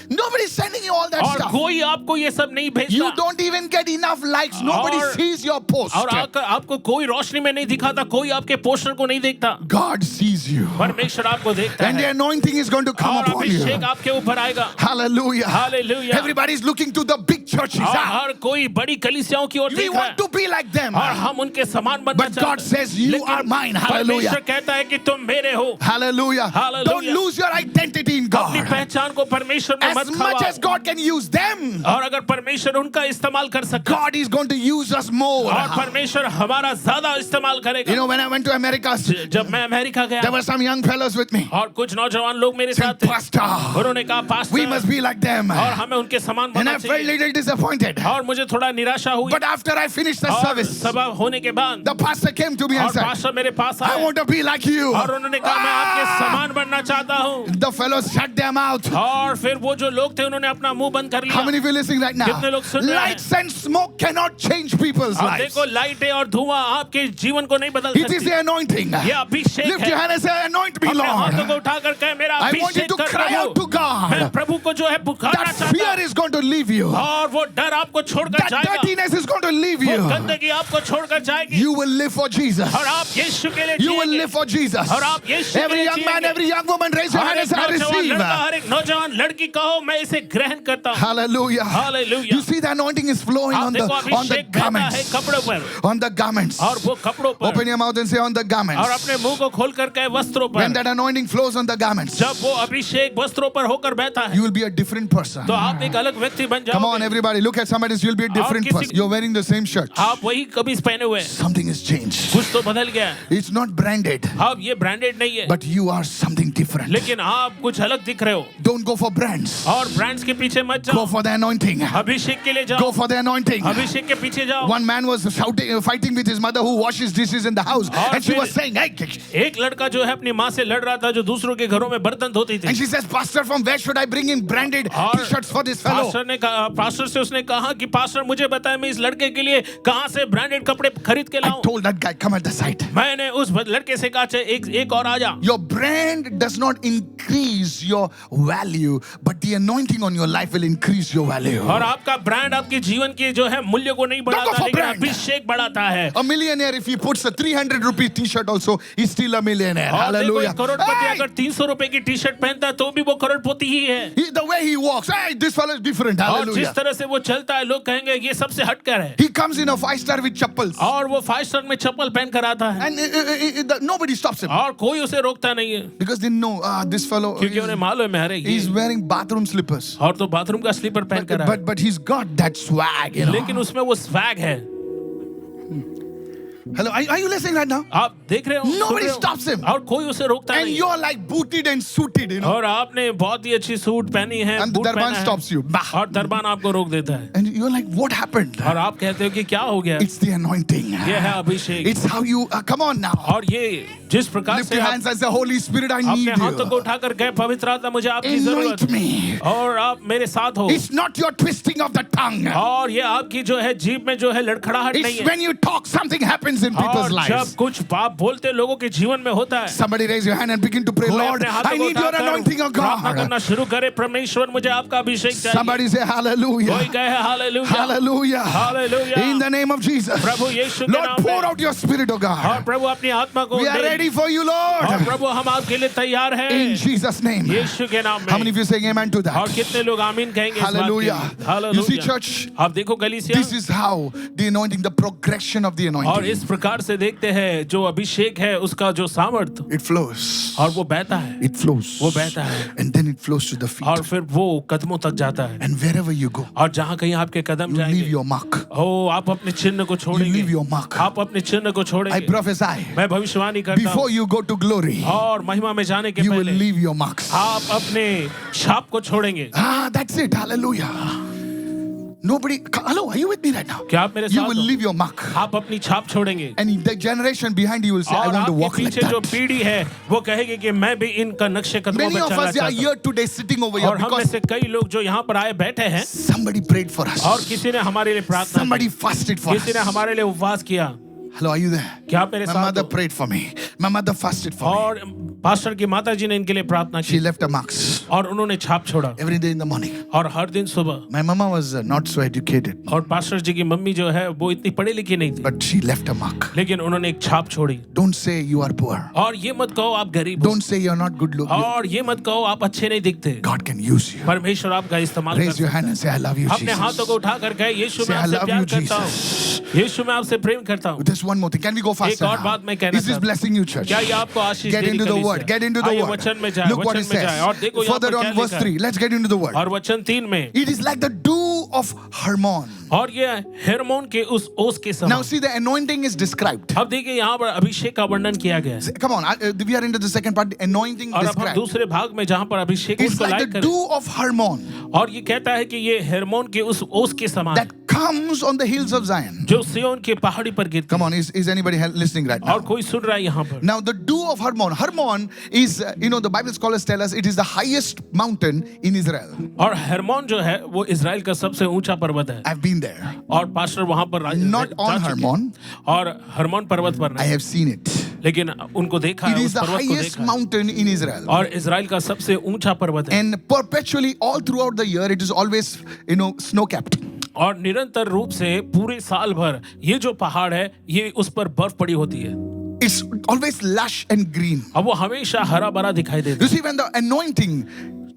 Nobody's sending you all that और stuff. कोई आपको ये सब नहीं भेजता, You don't even get enough likes. Nobody और- sees your post. और आपको कोई रोशनी में नहीं दिखाता, कोई आपके पोस्टर को नहीं देखता, God sees you. परमेश्वर आपको देखता And the है, anointing is going to come और upon you. अभिषेक आपके ऊपर आएगा। Hallelujah. Hallelujah. Everybody's looking to the big churches. और Ah. हर कोई बड़ी कलीसियाओं की ओर We देख रहा want है, to be like them. और हम उनके समान बनना But God चाहते हैं। says, you लेकिन are mine. Hallelujah. परमेश्वर कहता है कि तुम मेरे हो। Hallelujah. Hallelujah. Don't lose your identity in अपनी God. पहचान को परमेश्वर में As मत much as खवाओ, God can use them, और अगर परमेश्वर उनका इस्तेमाल कर सकता है, God is going to use us more. और परमेश्वर हमारा ज्यादा इस्तेमाल You करेगा। know, when I went to America, जब मैं अमेरिका there गया were some young fellows with me. और कुछ नौजवान लोग मेरे Saying, साथ थे, Pastor, उन्होंने कहा we pastor, must be like them. और हमें उनके समान And बनना I felt चाहिए। little disappointed. और मुझे थोड़ा निराशा हुई। But after I finished the और service, सभा होने के बाद the pastor came to me and और said, पास्टर मेरे पास I आए want to be like you. और उन्होंने कहा मैं आपके समान बनना चाहता हूँ। The fellows shut their mouth. और फिर वो जो लोग थे उन्होंने अपना मुंह बंद कर How लिया। many of you listening right now? कितने लोग सुन रहे हैं? Lights and smoke cannot change people's अब lives. देखो लाइटें और धुआं आपके जीवन को नहीं बदल It is सकती। the anointing. ये अभिषेक Lift your है। hand and say, anoint me, अपने हाथों को Lord. उठाकर कहे मेरा I want you Abhishek to कर cry out to प्रभु। मैं God. प्रभु को जो है पुकारना That चाहता fear हूँ is going to leave you. और वो डर आपको छोड़कर That जाएगा। dirtiness is going to leave वो you. गंदगी आपको छोड़कर जाएगी You will live for Jesus. और आप यीशु के लिए You will जिएंगे। live for Jesus. और आप यीशु के Every लिए young man, जिएंगे। every young woman, raise your her hand and एक say, I नौजवान receive. लड़का, हर एक नौजवान लड़की कहो मैं इसे ग्रहण करता हूँ। Hallelujah. Hallelujah. You see the anointing is flowing आप on the देखो on the अभिषेक बहता है garments. कपड़ों पर On the garments. और वो कपड़ों पर Open your mouth and say on the और garments. अपने मुंह को खोल कर कहे वस्त्रों When पर। that anointing flows on the garments, जब वो अभिषेक वस्त्रों पर होकर बहता है you will be a different person. तो आप एक अलग व्यक्ति बन Come on, जाओगे। everybody, look at somebody. You'll be a different किसी- person. You're wearing the same shirt. आप वही कमीज पहने हुए हैं, Something has changed. कुछ तो बदल गया है। It's not branded, अब ये ब्रांडेड नहीं है but you are something different. लेकिन आप कुछ अलग दिख रहे हो Don't go for brands. और ब्रांड्स के पीछे मत Go जाओ, for the anointing. अभिषेक के लिए Go जाओ, for the anointing. अभिषेक के पीछे जाओ। One man was shouting, fighting with his mother who washes dishes in the house, और and she फिर- was saying, "Hey," एक लड़का जो है अपनी माँ से लड़ रहा था जो दूसरों के घरों में बर्तन धोती थी and she says, "Pastor, from where should I bring in branded और T-shirts for this fellow?" Pastor से उसने कहा कि पास्टर मुझे बताए मैं इस लड़के के लिए कहाँ से ब्रांडेड कपड़े खरीद के I लाऊं। told that guy, "Come at the side." मैंने उस लड़के से कहा "चल, एक और आ जा। Your brand does not increase your value, but the anointing on your life will increase your value. और आपका ब्रांड आपके जीवन के जो है मूल्य को नहीं go बढ़ाता for लेकिन brand. अभिषेक बढ़ाता है। A millionaire, if he puts a 300 rupee T-shirt also, he's still a millionaire. और देखो Hallelujah. एक करोड़पति Hey! अगर 300 रुपए की टी शर्ट पहनता है तो भी वो करोड़पति ही है। The way he walks, hey, this fellow is different. और जिस Hallelujah. तरह से वो चलता है लोग कहेंगे ये सबसे हटकर है। He comes in a 5-star with chappals, और वो 5 स्टार में चप्पल पहन कर आता है and nobody stops him और कोई उसे रोकता नहीं है because they know, this fellow क्योंकि उन्हें मालूम है अरे he's ये wearing bathroom slippers, और तो बाथरूम का स्लीपर पहन कर आया है। but he's got that swag, you know. लेकिन उसमें वो स्वैग है। Hello, are you listening right now? आप देख रहे हो सुन Nobody रहे हो? stops him. और कोई उसे रोकता And नहीं है। you're like booted and suited, you know. और आपने बहुत ही अच्छी सूट पहनी है, And the बूट Darban पहना है, stops you. Bah. और दरबान आपको रोक देता है And you're like, what happened? और आप कहते हो कि क्या हो गया। It's the anointing. ये है अभिषेक It's how you, come on now. और ये जिस प्रकार Lift से your आप hands and say, Holy Spirit, I need अपने हाथों को you. उठाकर कहे पवित्र आत्मा मुझे आपकी Anoint जरूरत है me. और आप मेरे साथ हो। It's not your twisting of the tongue. और ये आपकी जो है जीभ में जो है लड़खड़ाहट नहीं It's है। when you talk, something happens in people's और lives. जब कुछ आप बोलते लोगों के जीवन में होता है। Somebody raise your hand and begin to pray, कोई Lord, अपने हाथों I को need your उठाकर anointing, oh प्रार्थना करना God. शुरू करे परमेश्वर मुझे आपका अभिषेक चाहिए। Somebody say hallelujah. कोई कहे hallelujah Hallelujah. Hallelujah. In the name of Jesus. प्रभु यीशु के Lord, नाम pour में out your spirit, oh और God. प्रभु अपनी आत्मा को We are they. ready for you, और Lord. प्रभु हम आपके लिए तैयार हैं In Jesus' name. यीशु के नाम How many में। of you saying amen to और that? कितने लोग आमीन कहेंगे इस बात के Hallelujah. लिए? हालेलुया। You see, church, आप देखो कलीसिया this is how the anointing, the progression of the और anointing, इस प्रकार से देखते हैं जो अभिषेक है उसका जो सामर्थ it flows. और वो बहता है It flows. वो बहता है And then it flows to the feet. और फिर वो कदमों तक जाता है And wherever you go, और जहाँ कहीं आपके कदम you leave जाएंगे your mark. ओ आप अपने चिन्ह को You छोड़ेंगे leave your mark. आप अपने चिन्ह को I छोड़ेंगे prophesy, मैं भविष्यवाणी करता before हूँ you go to glory, और महिमा में जाने के you will पहले leave your marks. आप अपने छाप को छोड़ेंगे। That's it. Hallelujah. Nobody, hello, are you with me right now? क्या आप मेरे You साथ will हो? leave your mark. आप अपनी छाप छोड़ेंगे And the generation behind you will say, I और want to आपके walk like पीछे जो that. पीढ़ी है वो कहेगी कि मैं भी इनका नक्शे कदमों Many पर of चलना us are चाहता here today sitting over हूँ। here और हम में because से कई लोग जो यहाँ पर आए बैठे हैं somebody prayed for us. और किसी ने हमारे लिए प्रार्थना Somebody की, fasted for us. किसी ने हमारे लिए उपवास किया। Hello, are you there? क्या आप मेरे My साथ mother हो? prayed for me. My mother fasted for me. और पास्टर की माता जी ने इनके लिए प्रार्थना She की left her marks और उन्होंने छाप छोड़ा every day in the morning. और हर दिन सुबह। My mama was not so educated, और पास्टर जी की मम्मी जो है वो इतनी पढ़ी लिखी नहीं थी but she left a mark. लेकिन उन्होंने एक छाप छोड़ी। Don't say you are poor. और ये मत कहो आप गरीब हो Don't say you're not good looking. और ये मत कहो आप अच्छे नहीं दिखते। God can use you. परमेश्वर आपका इस्तेमाल Raise कर your hand and say, I love you, अपने हाथों Jesus. को उठा कर कहे यीशु Say, मैं I आपसे love प्यार you, करता हूँ। Jesus. यीशु मैं आपसे प्रेम करता हूँ। Just one more thing. Can we go faster? एक और now? बात मैं कहना Is this चाहता हूँ। blessing you, church? क्या ये आपको आशीष Get देगी into the कलीसिया? word. Get into the आइए word. वचन में जाए, Look what it वचन में जाए। says. और देखो यहाँ Further पर क्या on verse लिखा है। 3. Let's get into the word. और वचन 3 में It is like the dew of Hermon. और ये हेर्मोन के उस ओस के Now समान। see, the anointing is described. अब देखिए यहाँ पर अभिषेक का वर्णन किया गया है। Come on, we are into the second part. The anointing और अब हम described. दूसरे भाग में जहाँ पर अभिषेक It's उसको like लाइक the करें। dew of Hermon और ये कहता है कि ये हेर्मोन के उस ओस के समान है, that comes on the hills of Zion. जो सिय्योन के पहाड़ी पर गिरती Come है। on, is anybody listening right और now? कोई सुन रहा है यहाँ पर। Now, the dew of Hermon. Hermon is, the Bible scholars tell us it is the highest mountain in Israel. और हेर्मोन जो है वो इजराइल का सबसे ऊंचा पर्वत है। I've been there. और पास्टर वहां पर Not जा on चुके हैं। Hermon. और हरमोन पर्वत पर I नहीं, have seen it. लेकिन उनको देखा It है, is उस the पर्वत को highest देखा है। mountain in Israel. और इजराइल का सबसे ऊंचा पर्वत है। And perpetually, all throughout the year, it is always, snow capped. और निरंतर रूप से पूरे साल भर ये जो पहाड़ है ये उस पर बर्फ पड़ी होती है। It's always lush and green. अब वो हमेशा हरा भरा दिखाई देता You है। see, when the anointing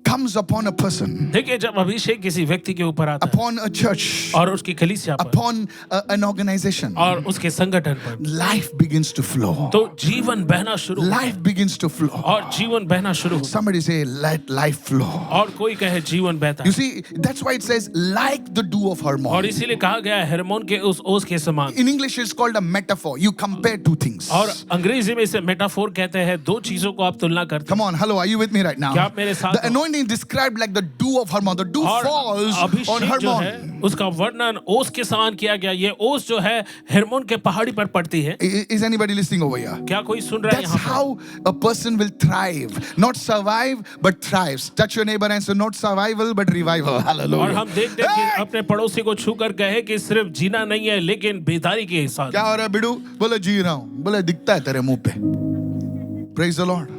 comes upon a person, देखिए जब अभिषेक किसी व्यक्ति के ऊपर आता है upon a church, और उसकी कलीसिया पर upon an organization, और उसके संगठन पर, life begins to flow. तो जीवन बहना शुरू होता है। Life begins to flow. और जीवन बहना शुरू होता Somebody say, let life flow. है। और कोई कहे जीवन बहता You है। see, that's why it says, like the dew of और Hermon. इसीलिए कहा गया है हेर्मोन के उस ओस के समान। In English, it's called a metaphor. You compare two things. और अंग्रेजी में इसे मेटाफोर कहते हैं, दो चीजों को आप तुलना करते Come on, hello, are you with me right now? क्या आप मेरे साथ The हो? anointing is described like the dew of Hermon. The dew हैं। और falls on अभिषेक जो है Hermon. उसका वर्णन ओस के समान किया गया। ये ओस जो है हेर्मोन के पहाड़ी पर पड़ती है। Is anybody listening over here? क्या कोई सुन रहा है That's यहाँ पर? how a person will thrive. Not survive, but thrives. Touch your neighbor and say, not survival, but revival. और Hallelujah. हम देखते हैं कि अपने पड़ोसी को छू कर कहे कि सिर्फ जीना नहीं है लेकिन बेदारी के साथ। क्या हो रहा है बिडू? बोले जी रहा हूं। बोले दिखता है तेरे मुंह पे। Praise the Lord.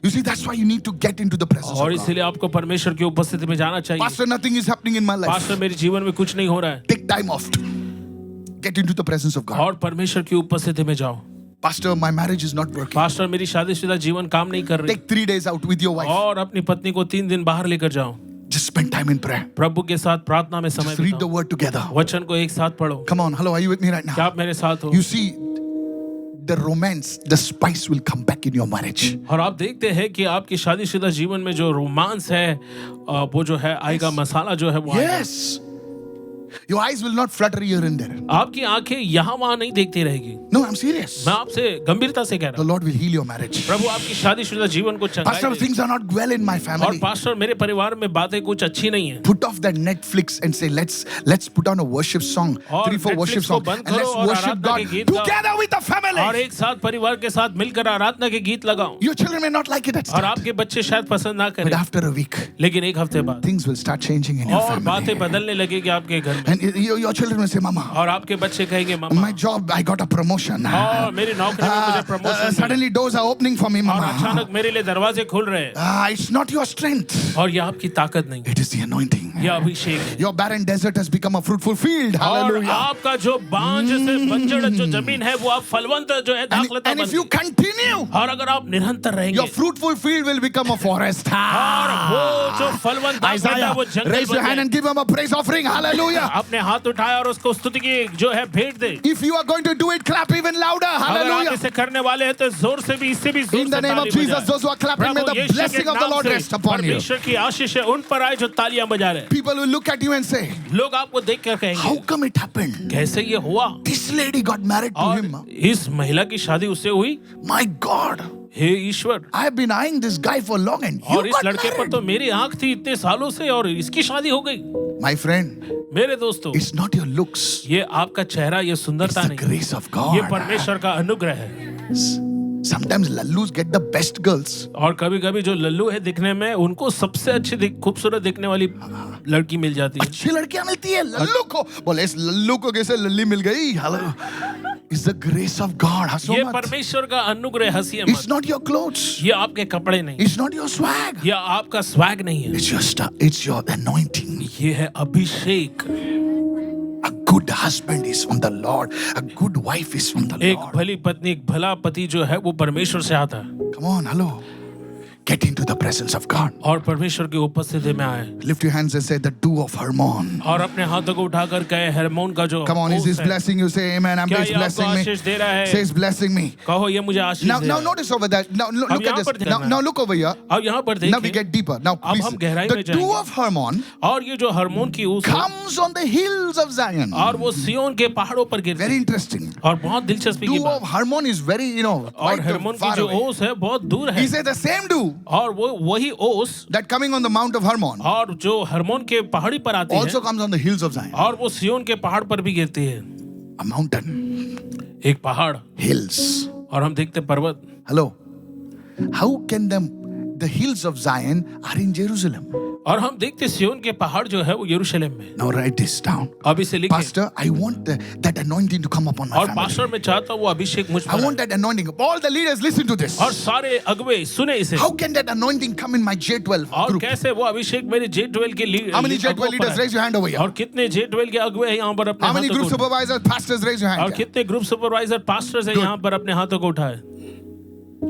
You see, that's why you need to get into the presence और of God. इसीलिए आपको परमेश्वर की उपस्थिति में जाना चाहिए। Pastor, nothing is happening in my life. Pastor मेरे जीवन में कुछ नहीं हो रहा है। Take time off. Get into the presence of God. और परमेश्वर की उपस्थिति में जाओ। Pastor, my marriage is not working. Pastor मेरी शादीशुदा जीवन काम नहीं कर रही। Take 3 days out with your wife. और अपनी पत्नी को 3 दिन बाहर लेकर जाओ। Just spend time in prayer. प्रभु के साथ प्रार्थना में समय Just read the बिताओ। word together. वचन को एक साथ पढ़ो। Come on, hello, are you with me right क्या now? आप मेरे साथ हो? You see, the romance, the spice will come back in your marriage. और आप देखते हैं कि आपकी शादीशुदा जीवन में जो रोमांस है वो जो है आएगा, मसाला जो है वो आएगा। Yes. Your eyes will not flutter here and there. आपकी आंखें यहाँ वहां नहीं देखती रहेगी। No, I'm serious. मैं आपसे गंभीरता से कह रहा The हूँ, Lord will heal your marriage. प्रभु आपकी शादीशुदा जीवन को चंगाई Pastor, they. things are not well in my और family. पास्टर मेरे परिवार में बातें कुछ अच्छी नहीं है। Put off that Netflix and say, let's put on a worship song, और 3-4 worship Netflix को songs, बंद and let's करो और worship आराधना के God गीत गाओ। together with the और family. एक साथ परिवार के साथ मिलकर आराधना के गीत लगाओ। Your children may not like it at और start, आपके बच्चे शायद पसंद ना but करें, after a week, लेकिन एक हफ्ते बाद things will start changing in your और family. बातें बदलने लगेगी आपके घर में। And your children will say, Mama, और आपके बच्चे कहेंगे my mamma, job, I got a promotion. और मेरी नौकरी में मुझे प्रमोशन मिला। Suddenly doors are opening for me, और Mama. अचानक मेरे लिए दरवाजे खुल रहे हैं। It's not your strength. और ये आपकी ताकत नहीं, It is the anointing. ये अभिषेक है। Your barren desert has become a fruitful field. और Hallelujah. आपका जो बांझ से बंजर जो जमीन है वो आप फलवंत जो है दाखलता And बन if you गई। continue, और अगर आप निरंतर रहेंगे your fruitful field will become a forest. और वो जो फलवंत दाखलता Isaiah, वो जंगल raise your बन hand जाए। and give him a praise offering. Hallelujah. अपने हाथ उठाए और उसको स्तुति की जो है भेंट दे। If you are going to do it, clap even louder. अगर आप Hallelujah. इसे करने वाले हैं तो जोर से भी, इससे भी जोर In the से name of ताली Jesus, बजाएं। those who are clapping, may Prabhu the यीशु के blessing of the नाम Lord से rest upon you. परमेश्वर की आशीष है उन पर आए जो तालियां बजा रहे हैं। People will look at you and say, लोग आपको देख कर कहेंगे how come it happened? कैसे ये हुआ? This lady got married to और him. इस महिला की शादी उससे हुई। My God. Hey Ishwar, I've been eyeing this guy for long and you और इस got लड़के पर married. तो मेरी आंख थी इतने सालों से और इसकी शादी हो गई। My friend, मेरे दोस्तों, it's not your looks. ये आपका चेहरा, ये It's सुंदरता the नहीं, grace of ये God. परमेश्वर का अनुग्रह है। Sometimes lallus get the best girls. और कभी-कभी जो लल्लू है दिखने में, उनको सबसे अच्छी खूबसूरत दिखने वाली लड़की मिल जाती है। अच्छी लड़कियां मिलती है लल्लू को। बोले इस लल्लू को कैसे लल्ली मिल गई? Hello. It's the grace of God. हंसो ये मत. परमेश्वर का अनुग्रह, हंसिए It's मत। not your clothes. ये आपके कपड़े नहीं, It's not your swag. ये आपका स्वैग नहीं है, It's your stuff. It's your anointing. ये है अभिषेक। A good husband is from the Lord. A good wife is from the एक Lord. भली पत्नी, एक भला पति जो है वो परमेश्वर से आता है। Come on, hello. get into the presence of God. और परमेश्वर की उपस्थिति में आए Lift your hands and say the dew of Hermon. और अपने हाथों को उठाकर कहे हरमोन का जो Come on, is ओस this है, blessing you? Say amen. क्या It's ये आपको blessing me. आशीष दे रहा है? Say it's blessing me. कहो ये मुझे आशीष Now, दे now रहा है। notice over that. Now look अब at यहाँ this. पर ध्यान Now look over here. अब यहाँ पर Now we देखिए get deeper. Now अब please. हम गहराई The में dew जाएंगे of Hermon और ये जो हरमोन की ओस है comes on the hills of Zion. और वो सियोन के पहाड़ों पर गिरती Very है interesting. और बहुत दिलचस्पी की Dew बात of Hermon is very, और quite हरमोन far की जो away. ओस है बहुत दूर है He said the same dew और वो वही ओस that coming on the Mount of Hermon और जो हरमोन के पहाड़ी पर आती also है comes on the hills of Zion. और वो सियोन के पहाड़ पर भी गिरती है A mountain, एक पहाड़ hills. और हम देखते पर्वत Hello. How can the hills of Zion are in Jerusalem? और हम देखते सियोन के पहाड़ जो है वो यरूशलेम में Now write this down. अब इसे लिखिए Pastor, I want that anointing to come upon my और family. पास्टर मैं चाहता हूँ वो अभिषेक मुझ I पर want आए। that anointing. All the leaders listen to this. और सारे अगुवे सुने इसे How can that anointing come in my J12 और group? कैसे वो अभिषेक मेरे J12 के How many J12 अगुवों पर leaders? आए। Raise your hand over here. और कितने J12 के अगुवे हैं यहाँ पर अपने How many हाथों group को उठाए। supervisors, pastors? Raise your और hand. कितने ग्रुप सुपरवाइजर पास्टर्स हैं Good. यहाँ पर अपने हाथों को उठाए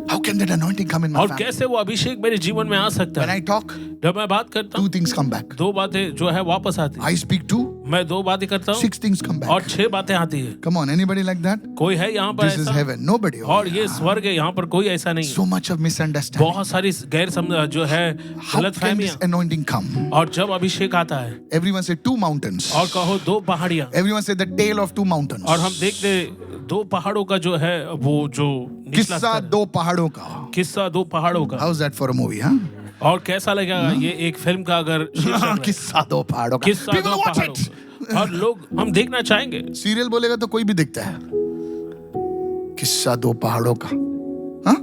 How can that anointing come in my और family? कैसे वो अभिषेक मेरे जीवन में आ सकता When है I talk, जब मैं बात करता two हूँ things come back. दो बातें जो है वापस आती है I speak two, मैं दो बातें करता हूँ 6 things come और back. 6 बातें आती है Come on, anybody like that? कोई है यहाँ पर This is ऐसा heaven. Nobody. over और here. ये स्वर्ग है यहाँ पर कोई ऐसा नहीं है So much of misunderstanding. बहुत सारी गैर समझ जो है How गलत can फहमियाँ this anointing come? और जब अभिषेक आता है Everyone say two mountains. और कहो दो पहाड़ियाँ Everyone say the tail of two mountains. और हम देखते दो पहाड़ों का जो है वो जो निचला किस्सा स्तर है। दो पहाड़ों का. किस्सा दो पहाड़ों का How's that for a movie, huh? और कैसा लगेगा ये एक फिल्म का अगर शीर्षक है। किस्सा दो पहाड़ों का. किस्सा People दो watch पहाड़ों it. का। और लोग हम देखना चाहेंगे सीरियल बोलेगा तो कोई भी देखता है. किस्सा दो पहाड़ों का. Huh?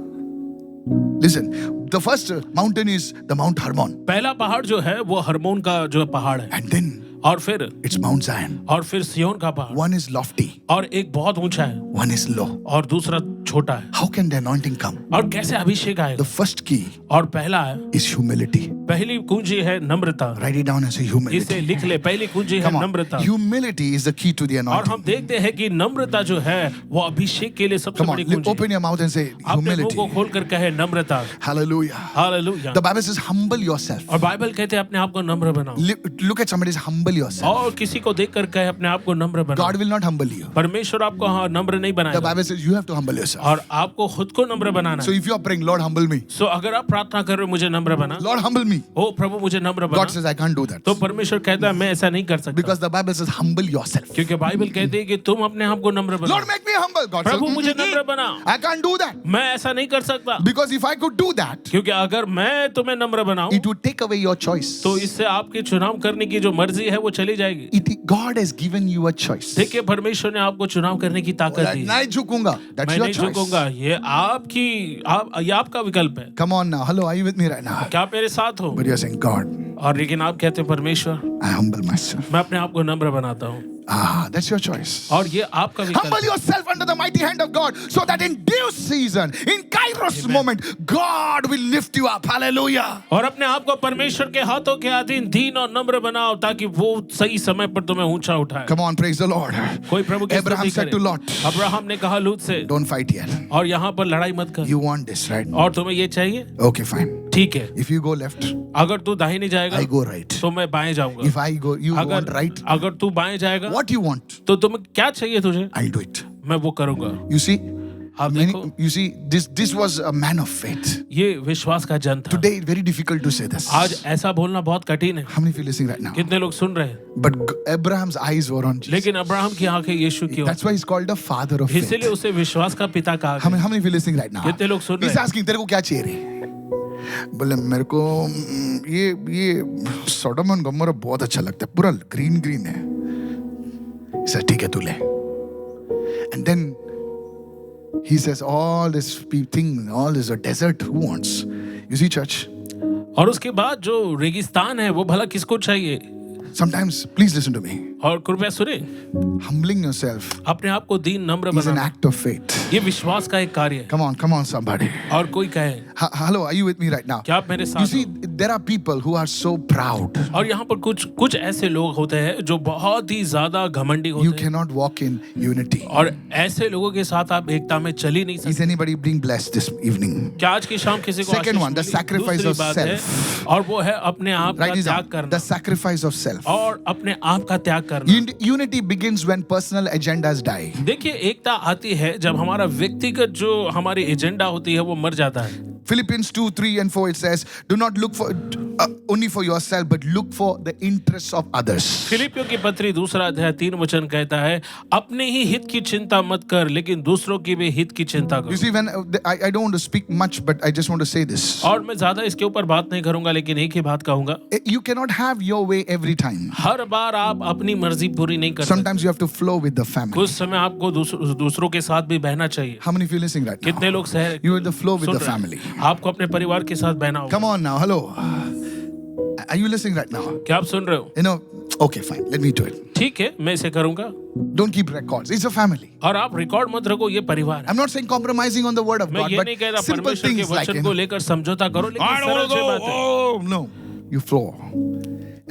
Listen, the first mountain is the Mount Hermon. पहला पहाड़ जो है वो हरमोन का जो पहाड़ है And then और फिर it's Mount Zion. और फिर सियोन का पहाड़ One is lofty, और एक बहुत ऊंचा है one is low. और दूसरा छोटा है How can the anointing come? और कैसे अभिषेक The आएगा first key और पहला है is humility. पहली कुंजी है नम्रता Write it down and say इसे humility. लिख ले पहली कुंजी है Come on. Namrata Humility is the key to the और anointing. हम देखते हैं कि नम्रता जो है वो अभिषेक के लिए सबसे Come on, बड़ी कुंजी open your mouth and say अपने मुंह humility. को खोलकर कहे नम्रता Hallelujah. Hallelujah The Bible says humble yourself. और बाइबल कहते हैं अपने आप को नम्र बनाओ Look at somebody, say humble yourself. और किसी को देखकर कहे अपने आप को नम्र बनाओ God will not humble you. परमेश्वर आपको हाँ नम्र नहीं The बनाएगा Bible says you have to humble yourself. और आपको खुद को नम्र बनाना So है if you are praying, Lord, humble me. सो अगर आप प्रार्थना कर रहे हो मुझे नम्र बना Lord, humble me. ओ प्रभु मुझे नम्र God बना says I can't do that. तो परमेश्वर कहता है मैं ऐसा नहीं कर सकता Because the Bible says humble yourself. क्योंकि बाइबल कहती है कि तुम अपने आप को नम्र बनाओ Lord, make me humble. God says प्रभु मुझे नम्र बना I can't do that. मैं ऐसा नहीं कर सकता Because if I could do that, क्योंकि अगर मैं तुम्हें नम्र बनाऊं it would take away your choice. तो इससे आपके चुनाव करने की जो मर्जी है वो चली जाएगी God has given you a choice. देखिए परमेश्वर ने आपको चुनाव करने की ताकत दी है। नहीं झुकूंगा. That's मैं your नहीं choice. झुकूंगा ये ये आपका विकल्प है Come on now. Hello, are you with me right now? क्या आप मेरे साथ हो But you're saying, God, और लेकिन आप कहते हैं परमेश्वर I humble myself. मैं अपने आप को नम्र बनाता हूँ That's your choice. और ये आपका विकल्प Humble है। yourself under the mighty hand of God so that in due season, in Kairos moment, God will lift you up. Hallelujah. और अपने आप को परमेश्वर के हाथों के अधीन दीन और नम्र बनाओ ताकि वो सही समय पर तुम्हें ऊंचा उठाए Come on, praise the Lord. कोई प्रभु की Abraham स्तुति said to करे। Lot, अब्राहम ने कहा लूत से don't fight here. और यहाँ पर लड़ाई मत कर You want this, right? और तुम्हें ये चाहिए Okay, fine. ठीक है If you go left, अगर तू दाहिने जाएगा I go right. तो मैं बाएं जाऊंगा If I go, you want अगर right. अगर तू बाएं जाएगा What you want, तो तुम्हें क्या चाहिए तुझे I'll do it. मैं वो करूंगा You see, आप देखो you see, this was a man of faith. ये विश्वास का जन था Today, it's very difficult to say this. आज ऐसा बोलना बहुत कठिन है How many of you listening right now? कितने लोग सुन रहे हैं But Abraham's eyes were on Jesus. लेकिन अब्राहम की आंखें यीशु की ओर That's why he's called the father of faith. इसीलिए उसे विश्वास का पिता कहा How गया। many of you listening right now? कितने लोग सुन रहे He's हैं asking, तेरे को क्या चाहिए रे? बोले मेरे को ये सोडोम और गोमोरा बहुत अच्छा लगता है, पूरा ग्रीन ग्रीन है. सर ठीक है तू ले. And then he says all this thing, all this a desert. Who wants? You see, church. और उसके बाद जो रेगिस्तान है वो भला किसको चाहिए Sometimes, please listen to me. और कृपया सुने Humbling yourself अपने आप को दीन नम्र is an banana act of faith. ये विश्वास का एक कार्य है Come on, somebody. और कोई कहे Hello, are you with me right now? क्या आप मेरे You साथ see, हो? there are people who are so proud. और यहाँ पर कुछ ऐसे लोग होते हैं जो बहुत ही ज्यादा घमंडी You होते हैं cannot walk in unity. और ऐसे लोगों के साथ आप एकता में चल ही नहीं सकते। Is anybody being blessed this evening? क्या आज की शाम किसी को Second Ashish one, the milli? sacrifice दूसरी of बात है, self. और वो है अपने आप का Write this त्याग down. करना The sacrifice of self. और अपने आप का त्याग करना। Unity begins when personal agendas die. देखिए एकता आती है जब हमारा व्यक्तिगत जो हमारी एजेंडा होती है वो मर जाता है। Philippians 2, 3 and 4 it says, do not look for only for yourself, but look for the interests of others. फिलिपियों की पत्री 2:3 कहता है अपने ही हित की चिंता मत कर लेकिन दूसरों की भी हित की चिंता You कर। see, when I don't want to speak much, but I just want to say this. और मैं ज्यादा इसके ऊपर बात नहीं करूंगा लेकिन एक ही बात कहूंगा, You cannot have your way every time. हर बार आप अपनी मर्जी पूरी नहीं कर सकते। Sometimes you have to flow with the family. कुछ समय आपको दूसरों के साथ भी बहना चाहिए। How many of you listening right now? कितने लोग सह You have to flow with soon the रहे हैं? family. आपको अपने परिवार के साथ बहना होगा। Come on now, hello. Are you listening right now? क्या आप सुन रहे हो? You know, okay, fine. Let me do it. ठीक है मैं इसे करूंगा। Don't keep records. It's a family. और आप रिकॉर्ड मत रखो, ये परिवार है। I'm not saying compromising on the word of मैं God, ये but नहीं कह रहा simple परमेश्वर के things like, वचन को लेकर समझौता करो, लेकिन I don't सरल want to सी go. बात है। Oh, no. You flow.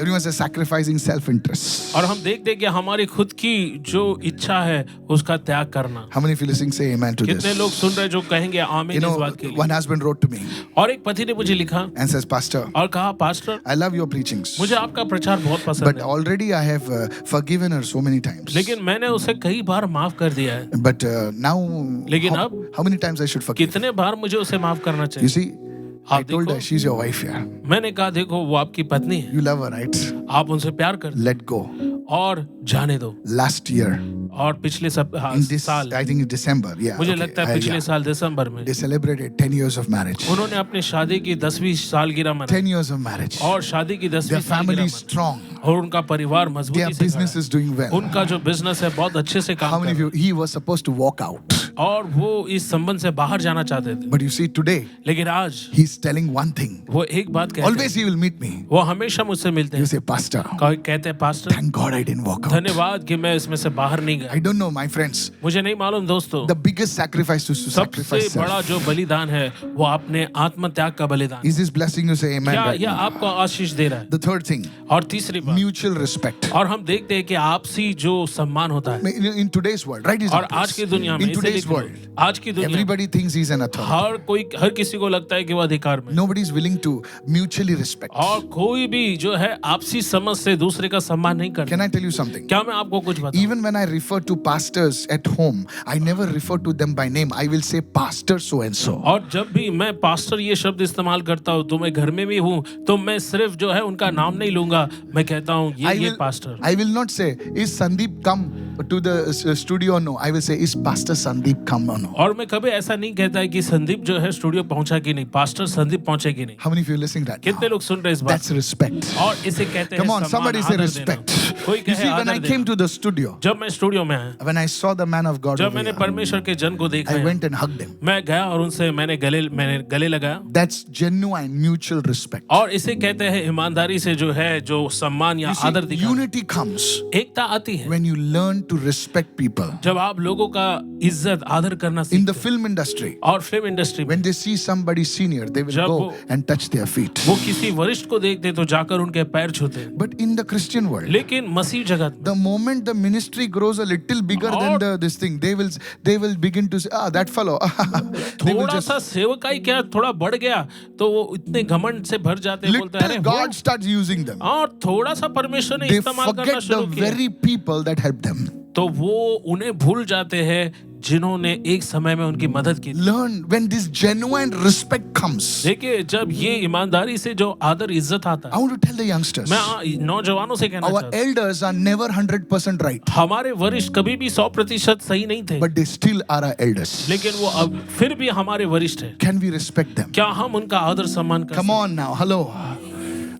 Everyone says sacrificing self-interest. और हम देख कि हमारी खुद की जो इच्छा है उसका त्याग करना। How many of you listening say amen to कितने this? लोग सुन रहे जो कहेंगे You आमीन इस know, बात के लिए। one husband wrote to me और एक पति ने मुझे लिखा and says, Pastor, और कहा pastor I love your preachings, मुझे आपका प्रचार बहुत पसंद but है, already I have forgiven her so many times. लेकिन मैंने उसे कई बार माफ कर दिया है। But now, लेकिन how, अब how many times I should forgive? कितने बार मुझे उसे माफ करना You चाहिए? see, I आप told देखो। her she's your wife here. मैंने कहा देखो वो आपकी पत्नी है, You love her, right? आप उनसे प्यार कर Let go. और जाने दो। Last year, और पिछले in this, साल I think in December, yeah. मुझे okay, लगता है पिछले yeah. साल दिसंबर में They celebrated 10 years of marriage. उन्होंने अपनी शादी की 10वीं सालगिरह मनाई 10 years of marriage. और शादी की 10वीं Their family सालगिरह is मनाई strong. और उनका परिवार Their मजबूती से business खड़ा is doing well. है। उनका जो बिजनेस है बहुत अच्छे से How काम many कर of you, he was supposed to walk out. रहा है और वो इस संबंध से बाहर जाना चाहते थे, But you see, today, लेकिन आज he's telling one thing. वो एक बात कहते Always he will meet me. हैं, वो हमेशा मुझसे मिलते You हैं, say, Pastor, कहते हैं pastor thank God I didn't walk out. धन्यवाद कि मैं इसमें से बाहर नहीं गया। I don't know, my friends. मुझे नहीं मालूम दोस्तों, The biggest sacrifice is to सबसे sacrifice बड़ा self. जो बलिदान है वो अपने आत्मत्याग का बलिदान। Is this blessing you say amen? क्या Right यह now? आपको आशीष दे रहा है? The third thing, और तीसरी बात, mutual respect. और हम देखते हैं कि आपसी जो सम्मान होता है In today's world, right? और आज की दुनिया में In इसे today's लिख लो, world, आज की दुनिया में everybody thinks he's an authority. हर किसी को लगता है कि वो अधिकार में, Nobody is willing to mutually respect. और कोई भी जो है आपसी समझ से दूसरे का सम्मान नहीं करता। Can I tell you something? क्या मैं आपको कुछ बताऊं? Even when I refer to pastors at home, I never refer to them by name. I will say pastor so and so. और जब भी मैं पास्टर ये शब्द इस्तेमाल करता हूँ तो मैं घर में भी हूँ तो मैं सिर्फ जो है उनका नाम नहीं लूंगा, मैं कहता हूँ ये pastor. I will not say is Sandeep come to the studio or no. I will say is Pastor Sandeep come or no. और मैं कभी ऐसा नहीं कहता है कि संदीप जो है स्टूडियो पहुंचा कि नहीं, पास्टर संदीप पहुंचे कि नहीं। How many of you listening right कितने now? लोग सुन रहे हैं इस बात? That's respect. और इसे कहते हैं Come on, सम्मान, somebody say आदर respect. देना। कोई You कहे see, when I आदर came देना। to the studio, जब मैं स्टूडियो में आया, when I saw the man of God जब over मैंने here, परमेश्वर के जन को देखा, I went and hugged him. मैं गया और उनसे मैंने गले लगाया। That's genuine mutual respect. और इसे कहते हैं ईमानदारी से जो है जो सम्मान या You see, आदर दिखाना। unity comes एकता आती है when you learn to respect people. जब आप लोगों का इज्जत आदर करना In the सीखते हैं। film industry, और फिल्म इंडस्ट्री में when they see somebody senior, they will जब go वो- and touch their feet. वो किसी वरिष्ठ को देखते तो जाकर उनके पैर छूते हैं। But in the Christian world, लेकिन मसीह जगत में the moment the ministry grows a little bigger than this thing, they will begin to say, that fellow. They will थोड़ा just सा सेवकाई क्या थोड़ा बढ़ गया तो वो इतने घमंड से भर जाते हैं, बोलते हैं little अरे God वो- starts using them. और थोड़ा सा परमेश्वर ने They इस्तेमाल करना forget the शुरू किया very people that helped them. तो वो उन्हें भूल जाते हैं जिन्होंने एक समय में उनकी मदद की। Learn when this genuine respect comes. देखिए जब ये ईमानदारी से जो आदर इज्जत आता I है, want to tell the youngsters, मैं नौजवानों से कहना our चाहता हूं, elders are never 100% right, हमारे वरिष्ठ कभी भी 100% सही नहीं थे, but they still are our elders. लेकिन वो अब फिर भी हमारे वरिष्ठ हैं। Can we respect them? क्या हम उनका आदर सम्मान कर Come on now, hello.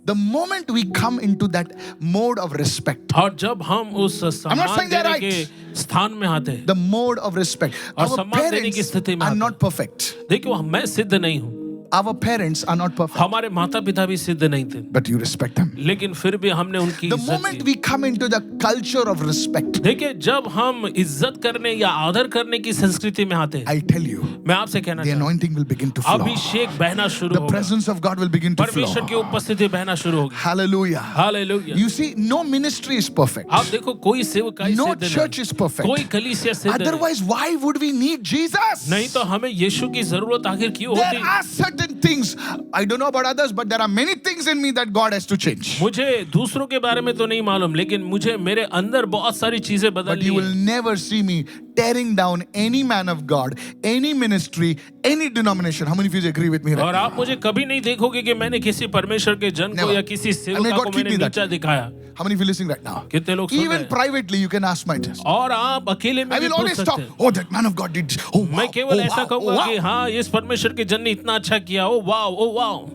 The moment we come into that mode of respect, और जब हम उस not सम्मान saying they're देने right. के स्थान में आते हैं, the mode of respect, और our सम्मान देने की parents स्थिति में are आते not perfect. देखिए मैं सिद्ध नहीं हूँ, our parents are not perfect, हमारे माता पिता भी सिद्ध नहीं थे, but you respect them. लेकिन फिर भी हमने उनकी The इज्जत moment की। we come into the culture of respect, देखिए, जब हम इज्जत करने या आदर करने की संस्कृति में आते हैं, I tell you, मैं आपसे कहना the चाहता हूँ, anointing will begin to flow. अभिषेक बहना शुरू The होगा, presence of God will begin to flow. परमेश्वर की उपस्थिति बहना शुरू होगी। Hallelujah. Hallelujah. You see, no ministry is perfect. आप देखो, कोई सेवकाई No सिद्ध church नहीं, is perfect. कोई कलीसिया सिद्ध नहीं। Otherwise, why would we need Jesus? नहीं तो हमें यीशु की जरूरत आखिर क्यों There होती? are certain things, I don't know about others, but there are many things in me that God has to change. मुझे दूसरों के बारे में तो नहीं मालूम, लेकिन मुझे मेरे अंदर बहुत सारी चीजें But बदलनी you है। will never see me tearing down any man of God, any ministry, any denomination. How many of you agree with me right और now? आप मुझे कभी नहीं देखोगे कि मैंने किसी परमेश्वर के जन को Never. या किसी And may सेवका God को keep मैंने me that. नीचा दिखाया। How many of you listening right now? कितने लोग सुन रहे Even हैं? privately, you can ask my test. और आप अकेले में I भी will पूछ always सकते stop. हैं। Oh, that man of God did. Oh, wow. मैं केवल Oh, ऐसा wow. Oh, कहूंगा कि wow. हाँ, इस परमेश्वर के जन ने इतना अच्छा किया। Oh wow, oh wow.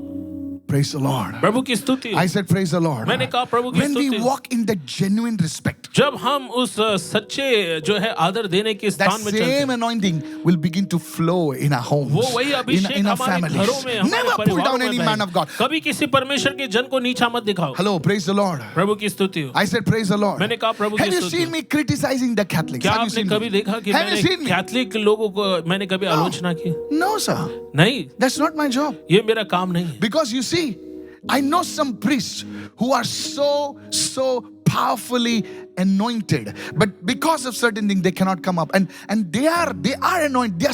Praise the Lord. प्रभु की स्तुति। I said, praise the Lord. मैंने कहा प्रभु की When we स्तुति। walk in the genuine respect, जब हम उस सच्चे जो है आदर देने के that स्थान में चलते same हैं, anointing will begin to flow in our homes, वो वही अभिषेक in our हमारे families. घरों में, हमारे Never pull परिवारों down में any बहे। man of God. कभी किसी परमेश्वर के जन को नीचा मत दिखाओ। Hello, praise the Lord. प्रभु की स्तुति हो। I said, praise the Lord. मैंने कहा प्रभु Have की you स्तुति seen हो। me criticizing the Catholics? क्या Have you आपने seen कभी me? देखा कि Have you मैंने seen me? कैथलिक लोगों को मैंने कभी आलोचना की? No, sir. नहीं, That's not my job. ये मेरा काम नहीं है। Because you see, I know some priests who are so powerfully anointed, but because of certain things they cannot come up, and they are anointed.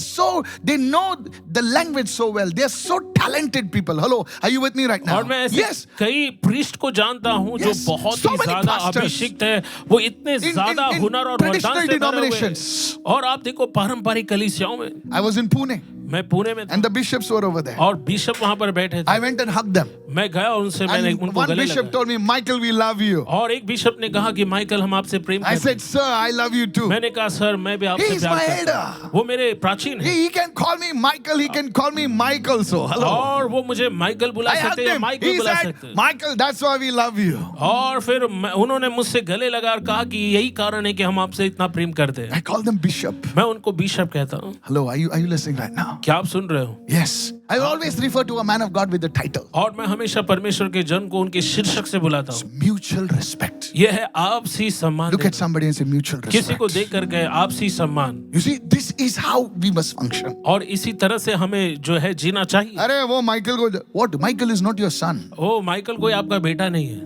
They know the language so well. They are so talented people. Hello, are you with me right now? और मैं ऐसे Yes. कई priest को जानता हूँ जो Yes. बहुत So ही many ज्यादा pastors. अभिषिक्त है, वो इतने In ज्यादा हुनर और वरदान traditional से भरे हुए denominations. हैं। और आप देखो पारंपरिक कलीसियाओं में, I was in Pune, मैं पुणे में था and the bishops were over there. और बिशप वहां पर बैठे थे। I went and hugged them, मैं गया और उनसे मैंने and उनको one गले bishop लगा। told me, "Michael, we love you." और एक बिशप ने कहा कि माइकल हम आपसे प्रेम I करते said, "Sir, I love you too." हैं। मैंने कहा सर मैं भी आपसे He is प्यार my करता elder. हूँ। वो मेरे प्राचीन है He can call me Michael. He can call me Michael. So hello. और वो मुझे माइकल बुला I hugged सकते हैं या him. माइकल He बुला said, सकते हैं। "Michael, that's why we love you." और फिर उन्होंने मुझसे गले लगा और कहा कि यही कारण है कि हम आपसे इतना प्रेम करते हैं। I call them bishop. मैं उनको बिशप कहता हूँ। Hello, are you listening right now? क्या आप सुन रहे हो? Yes. I always refer to a man of God with the title. और मैं हमेशा परमेश्वर के जन को उनके शीर्षक से बुलाता हूँ। Mutual respect. यह है आपसी सम्मान Look at देना। somebody and say mutual किसी को respect. देख कर गए आपसी सम्मान। You see, this is how we must function. और इसी तरह से हमें जो है जीना चाहिए। अरे वो Michael को what? Michael is not your son. ओ माइकल कोई आपका बेटा नहीं है।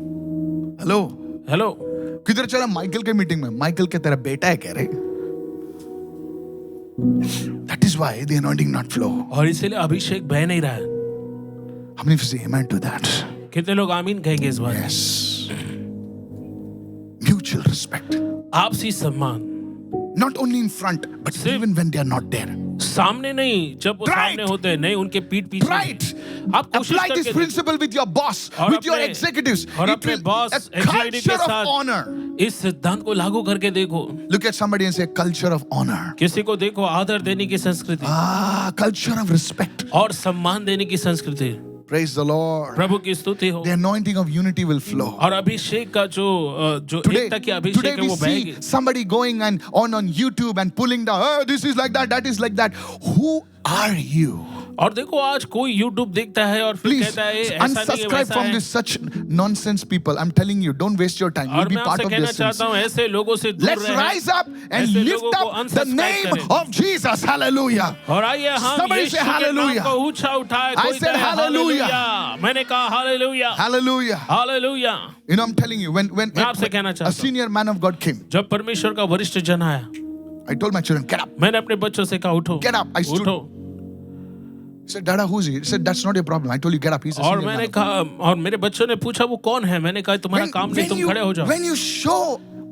Hello. हेलो, किधर चला माइकल के मीटिंग में? माइकल के तेरा बेटा है कह रहे। That is why the anointing not flow. और इसीलिए अभिषेक बह नहीं रहा है। How many of you say amen to that? कितने लोग आमीन कहेंगे इस बात? Yes. Mutual respect. आपसी सम्मान, Not only in front, but even when they are not there. सामने नहीं, जब वो Right. सामने होते हैं नहीं, उनके पीठ पीछे। Right. आप कोशिश Apply this करके principle with your boss, और with your अपने- executives. और It अपने will boss, a executive के culture of साथ honor. इस सिद्धांत को लागू करके देखो। Look at somebody and say culture of honor. किसी को देखो आदर देने की संस्कृति Culture of respect. और सम्मान देने की संस्कृति। Praise the Lord. प्रभु की स्तुति हो। The anointing of unity will flow. और अभिषेक का जो Today, एकता की अभिषेक today है we वो see बहेगी। somebody going and on YouTube and pulling down, oh, this is like that is like that. Who are you? और देखो आज कोई YouTube देखता है और फिर Please कहता है ऐसा नहीं है unsubscribe वैसा from है। this such nonsense people. I'm telling you, don't waste your time. You'll और be मैं part आपसे of कहना this. sins. चाहता हूँ ऐसे लोगों से दूर Let's रहें। rise up and ऐसे lift लोगों को up the unsubscribe name करें। of Jesus. Hallelujah. और आइए हम Somebody यीशु say के नाम hallelujah. को ऊंचा उठाए। I कोई said कहे hallelujah. हालेलुया। मैंने कहा hallelujah, Hallelujah. Hallelujah. You know, I'm telling you, when मैं आपसे कहना a चाहता हूँ, senior man of God came, जब परमेश्वर का वरिष्ठ जन आया, I told my children, get up. मैंने अपने बच्चों से कहा उठो, Get up. I stood. उठो। He said, Dada, who's he? He said, that's not your problem. I told you, get up. He's a और senior man मैंने of God. कहा, और मेरे बच्चों ने पूछा वो कौन है? मैंने कहा तुम्हारा काम नहीं, तुम खड़े हो जाओ। when you show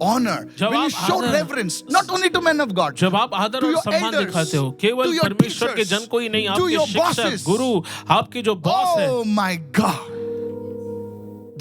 honor, जब when you आप show आदर- reverence, not only to men of God, जब आप आदर to और your सम्मान elders, दिखाते हो, केवल to your परमेश्वर के teachers, जन को ही नहीं, to आपके your शिक्षक, bosses. गुरु, आपके जो बॉस है, oh my God,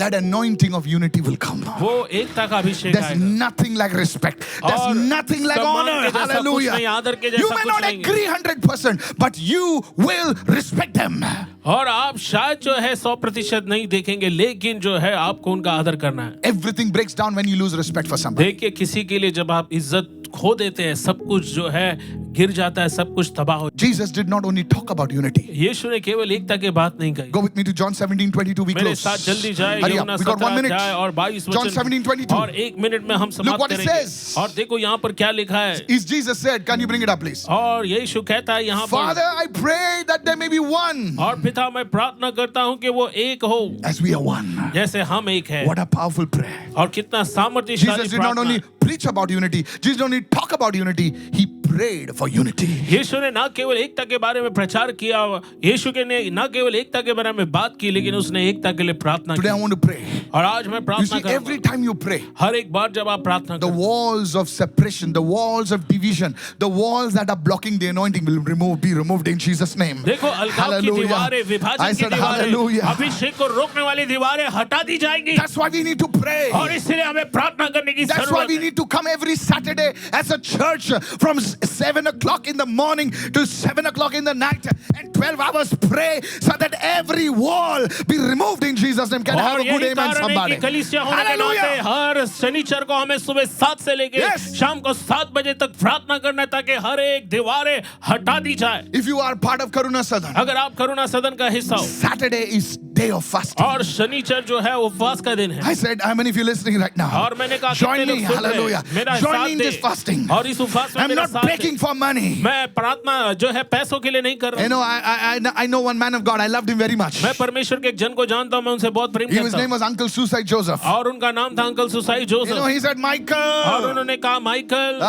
that anointing of unity will come. वो एकता का अभिषेक There's आएगा। nothing like respect. There's और nothing like सम्मान honor. के जैसा कुछ Hallelujah. नहीं, आदर के You जैसा may कुछ not नहीं है। agree 100%, but you will respect them. और आप शायद जो है 100% नहीं देखेंगे, लेकिन जो है आपको उनका आदर करना है। Everything breaks down when you lose respect for somebody. देखिए, किसी के लिए जब आप इज्जत खो देते हैं, सब कुछ जो है गिर जाता है, सब कुछ तबाह हो। Jesus did not only talk about unity. यीशु ने केवल एकता की बात नहीं कही। Go with me to John 17:22. We मेरे close. साथ जल्दी जाए, Hurry up. यूहन्ना We got 1 minute. 17 और 22 John वचन 17:22. और 1 मिनट में हम Look समाप्त what it करेंगे। says. और देखो यहाँ पर क्या लिखा है। Is Jesus said, can you bring it up please? और यीशु कहता है यहाँ पर, Father, I pray that there may be one और पिता मैं प्रार्थना करता हूँ कि वो एक हो as we are one. जैसे हम एक है। What a powerful prayer. और कितना सामर्थ्यशाली Jesus did not only प्रार्थना। preach about unity, Jesus did not only talk about unity, he prayed for unity. यीशु ने ना केवल एकता के बारे में प्रचार किया, यीशु के ने ना केवल एकता के बारे में बात की, लेकिन उसने एकता के लिए प्रार्थना Today I की। want to pray. और आज मैं You प्रार्थना see, every करूंगा। time you pray, हर एक बार जब आप प्रार्थना the करें, walls of separation, the walls of division, the walls that are blocking the anointing will be removed in Jesus' name. देखो अलगाव की दीवारें, I विभाजन की said दीवारें, hallelujah. अभिषेक को रोकने वाली दीवारें हटा दी जाएंगी। That's why we need to pray. और इसलिए हमें प्रार्थना करने की That's why जरूरत we है। need to come every Saturday as a church from 7 o'clock in the morning to 7 o'clock in the night and 12 hours pray so that every wall be removed in Jesus' name. Can I have और a good यही amen कारण है somebody? कि कलीसिया होने के नाते Hallelujah. हर शनिचर को हमें सुबह 7 से लेके Yes. शाम को 7 बजे तक प्रार्थना करना है, ताकि हर एक दीवारें हटा दी जाए। If you are part of Karuna Sadan, अगर आप करुणा सदन का हिस्सा हो, Saturday is day of fasting. और शनिचर जो है उपवास का दिन है। I said, how many of you listening right now? और मैंने कहा Join कितने me, लोग सुन रहे हैं? hallelujah. मेरा Join साथ me in they. this fasting. और इस उपवास में I'm मेरा not साथ दे। begging for money. मैं प्रार्थना जो है पैसों के लिए नहीं कर रहा You हूँ। know, I know one man of God. I loved him very much. मैं परमेश्वर के एक जन को जानता हूँ, मैं उनसे बहुत प्रेम His करता name हूँ। was Uncle Suicide Joseph. और उनका नाम था uncle Susai You know, Joseph. he said, और Michael, उन्होंने कहा, Michael,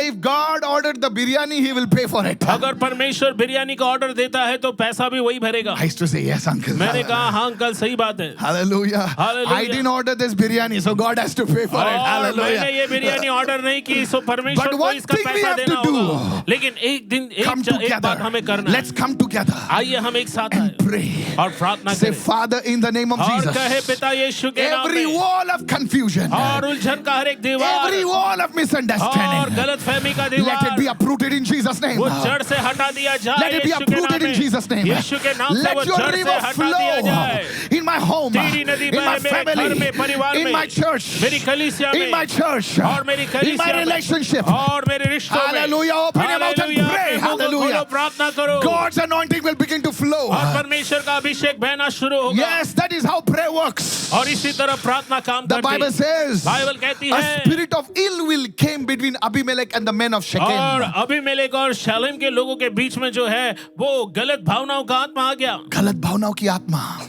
if God ordered the biryani, he will pay for it. अगर परमेश्वर बिरयानी का ऑर्डर देता है तो पैसा भी वही भरेगा। I used to say, yes, uncle. मैंने कहा, हाँ अंकल, सही बात है। Hallelujah. Hallelujah. I didn't order this biryani, so God has to pay for it. और मैंने Hallelujah. ये बिरयानी ऑर्डर नहीं की, सो परमेश्वर But को one इसका thing we पैसा have देना to do, होगा। लेकिन एक दिन Come एक बात हमें together. करना है। Let's come together आइए हम एक साथ and आए pray. और प्रार्थना Say, करें Father, in the name of और Jesus, कहे, पिता यीशु के नाम every में, wall of confusion, और उलझन का हर एक दीवार, every wall of और misunderstanding, गलत फहमी का let it दीवार, be uprooted in Jesus' name. वो जड़ से हटा दिया जाए। Let it be यीशु के नाम uprooted in में। Jesus' name. यीशु के नाम से वो Let your जड़ से river हटा दिया जाए। flow in my home, तेरी नदी in my बहे मेरे घर family, में, परिवार in में, my church, मेरी कलीसिया में, in my church, और मेरी in my कलीसिया में, relationship. और मेरे रिश्तों में। Hallelujah. Open your mouth and hallelujah, pray. अपने मुंह को Hallelujah. खोलो, प्रार्थना करो। God's anointing will begin to flow. और परमेश्वर का अभिषेक बहना शुरू होगा। Yes, that is how prayer works. और इसी तरह प्रार्थना काम The करती Bible है। says बाइबल कहती a है, spirit of ill will came between Abimelech and the men of और Shechem. अबीमेलेक और शालेम के लोगों के बीच में जो है वो गलत भावनाओं का आत्मा आ गया। गलत भावनाओं की आत्मा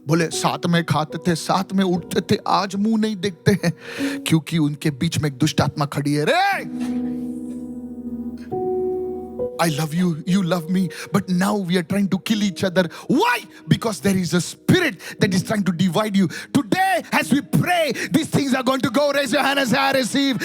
बोले, साथ में खाते थे, साथ में उठते थे, आज मुंह नहीं देखते हैं क्योंकि उनके बीच में एक दुष्ट आत्मा खड़ी है। रे, I love you, you love me, but now we are trying to kill each other. Why? Because there is a spirit that is trying to divide you. Today, as we pray, these things are going to go. Raise your hand and say, I receive.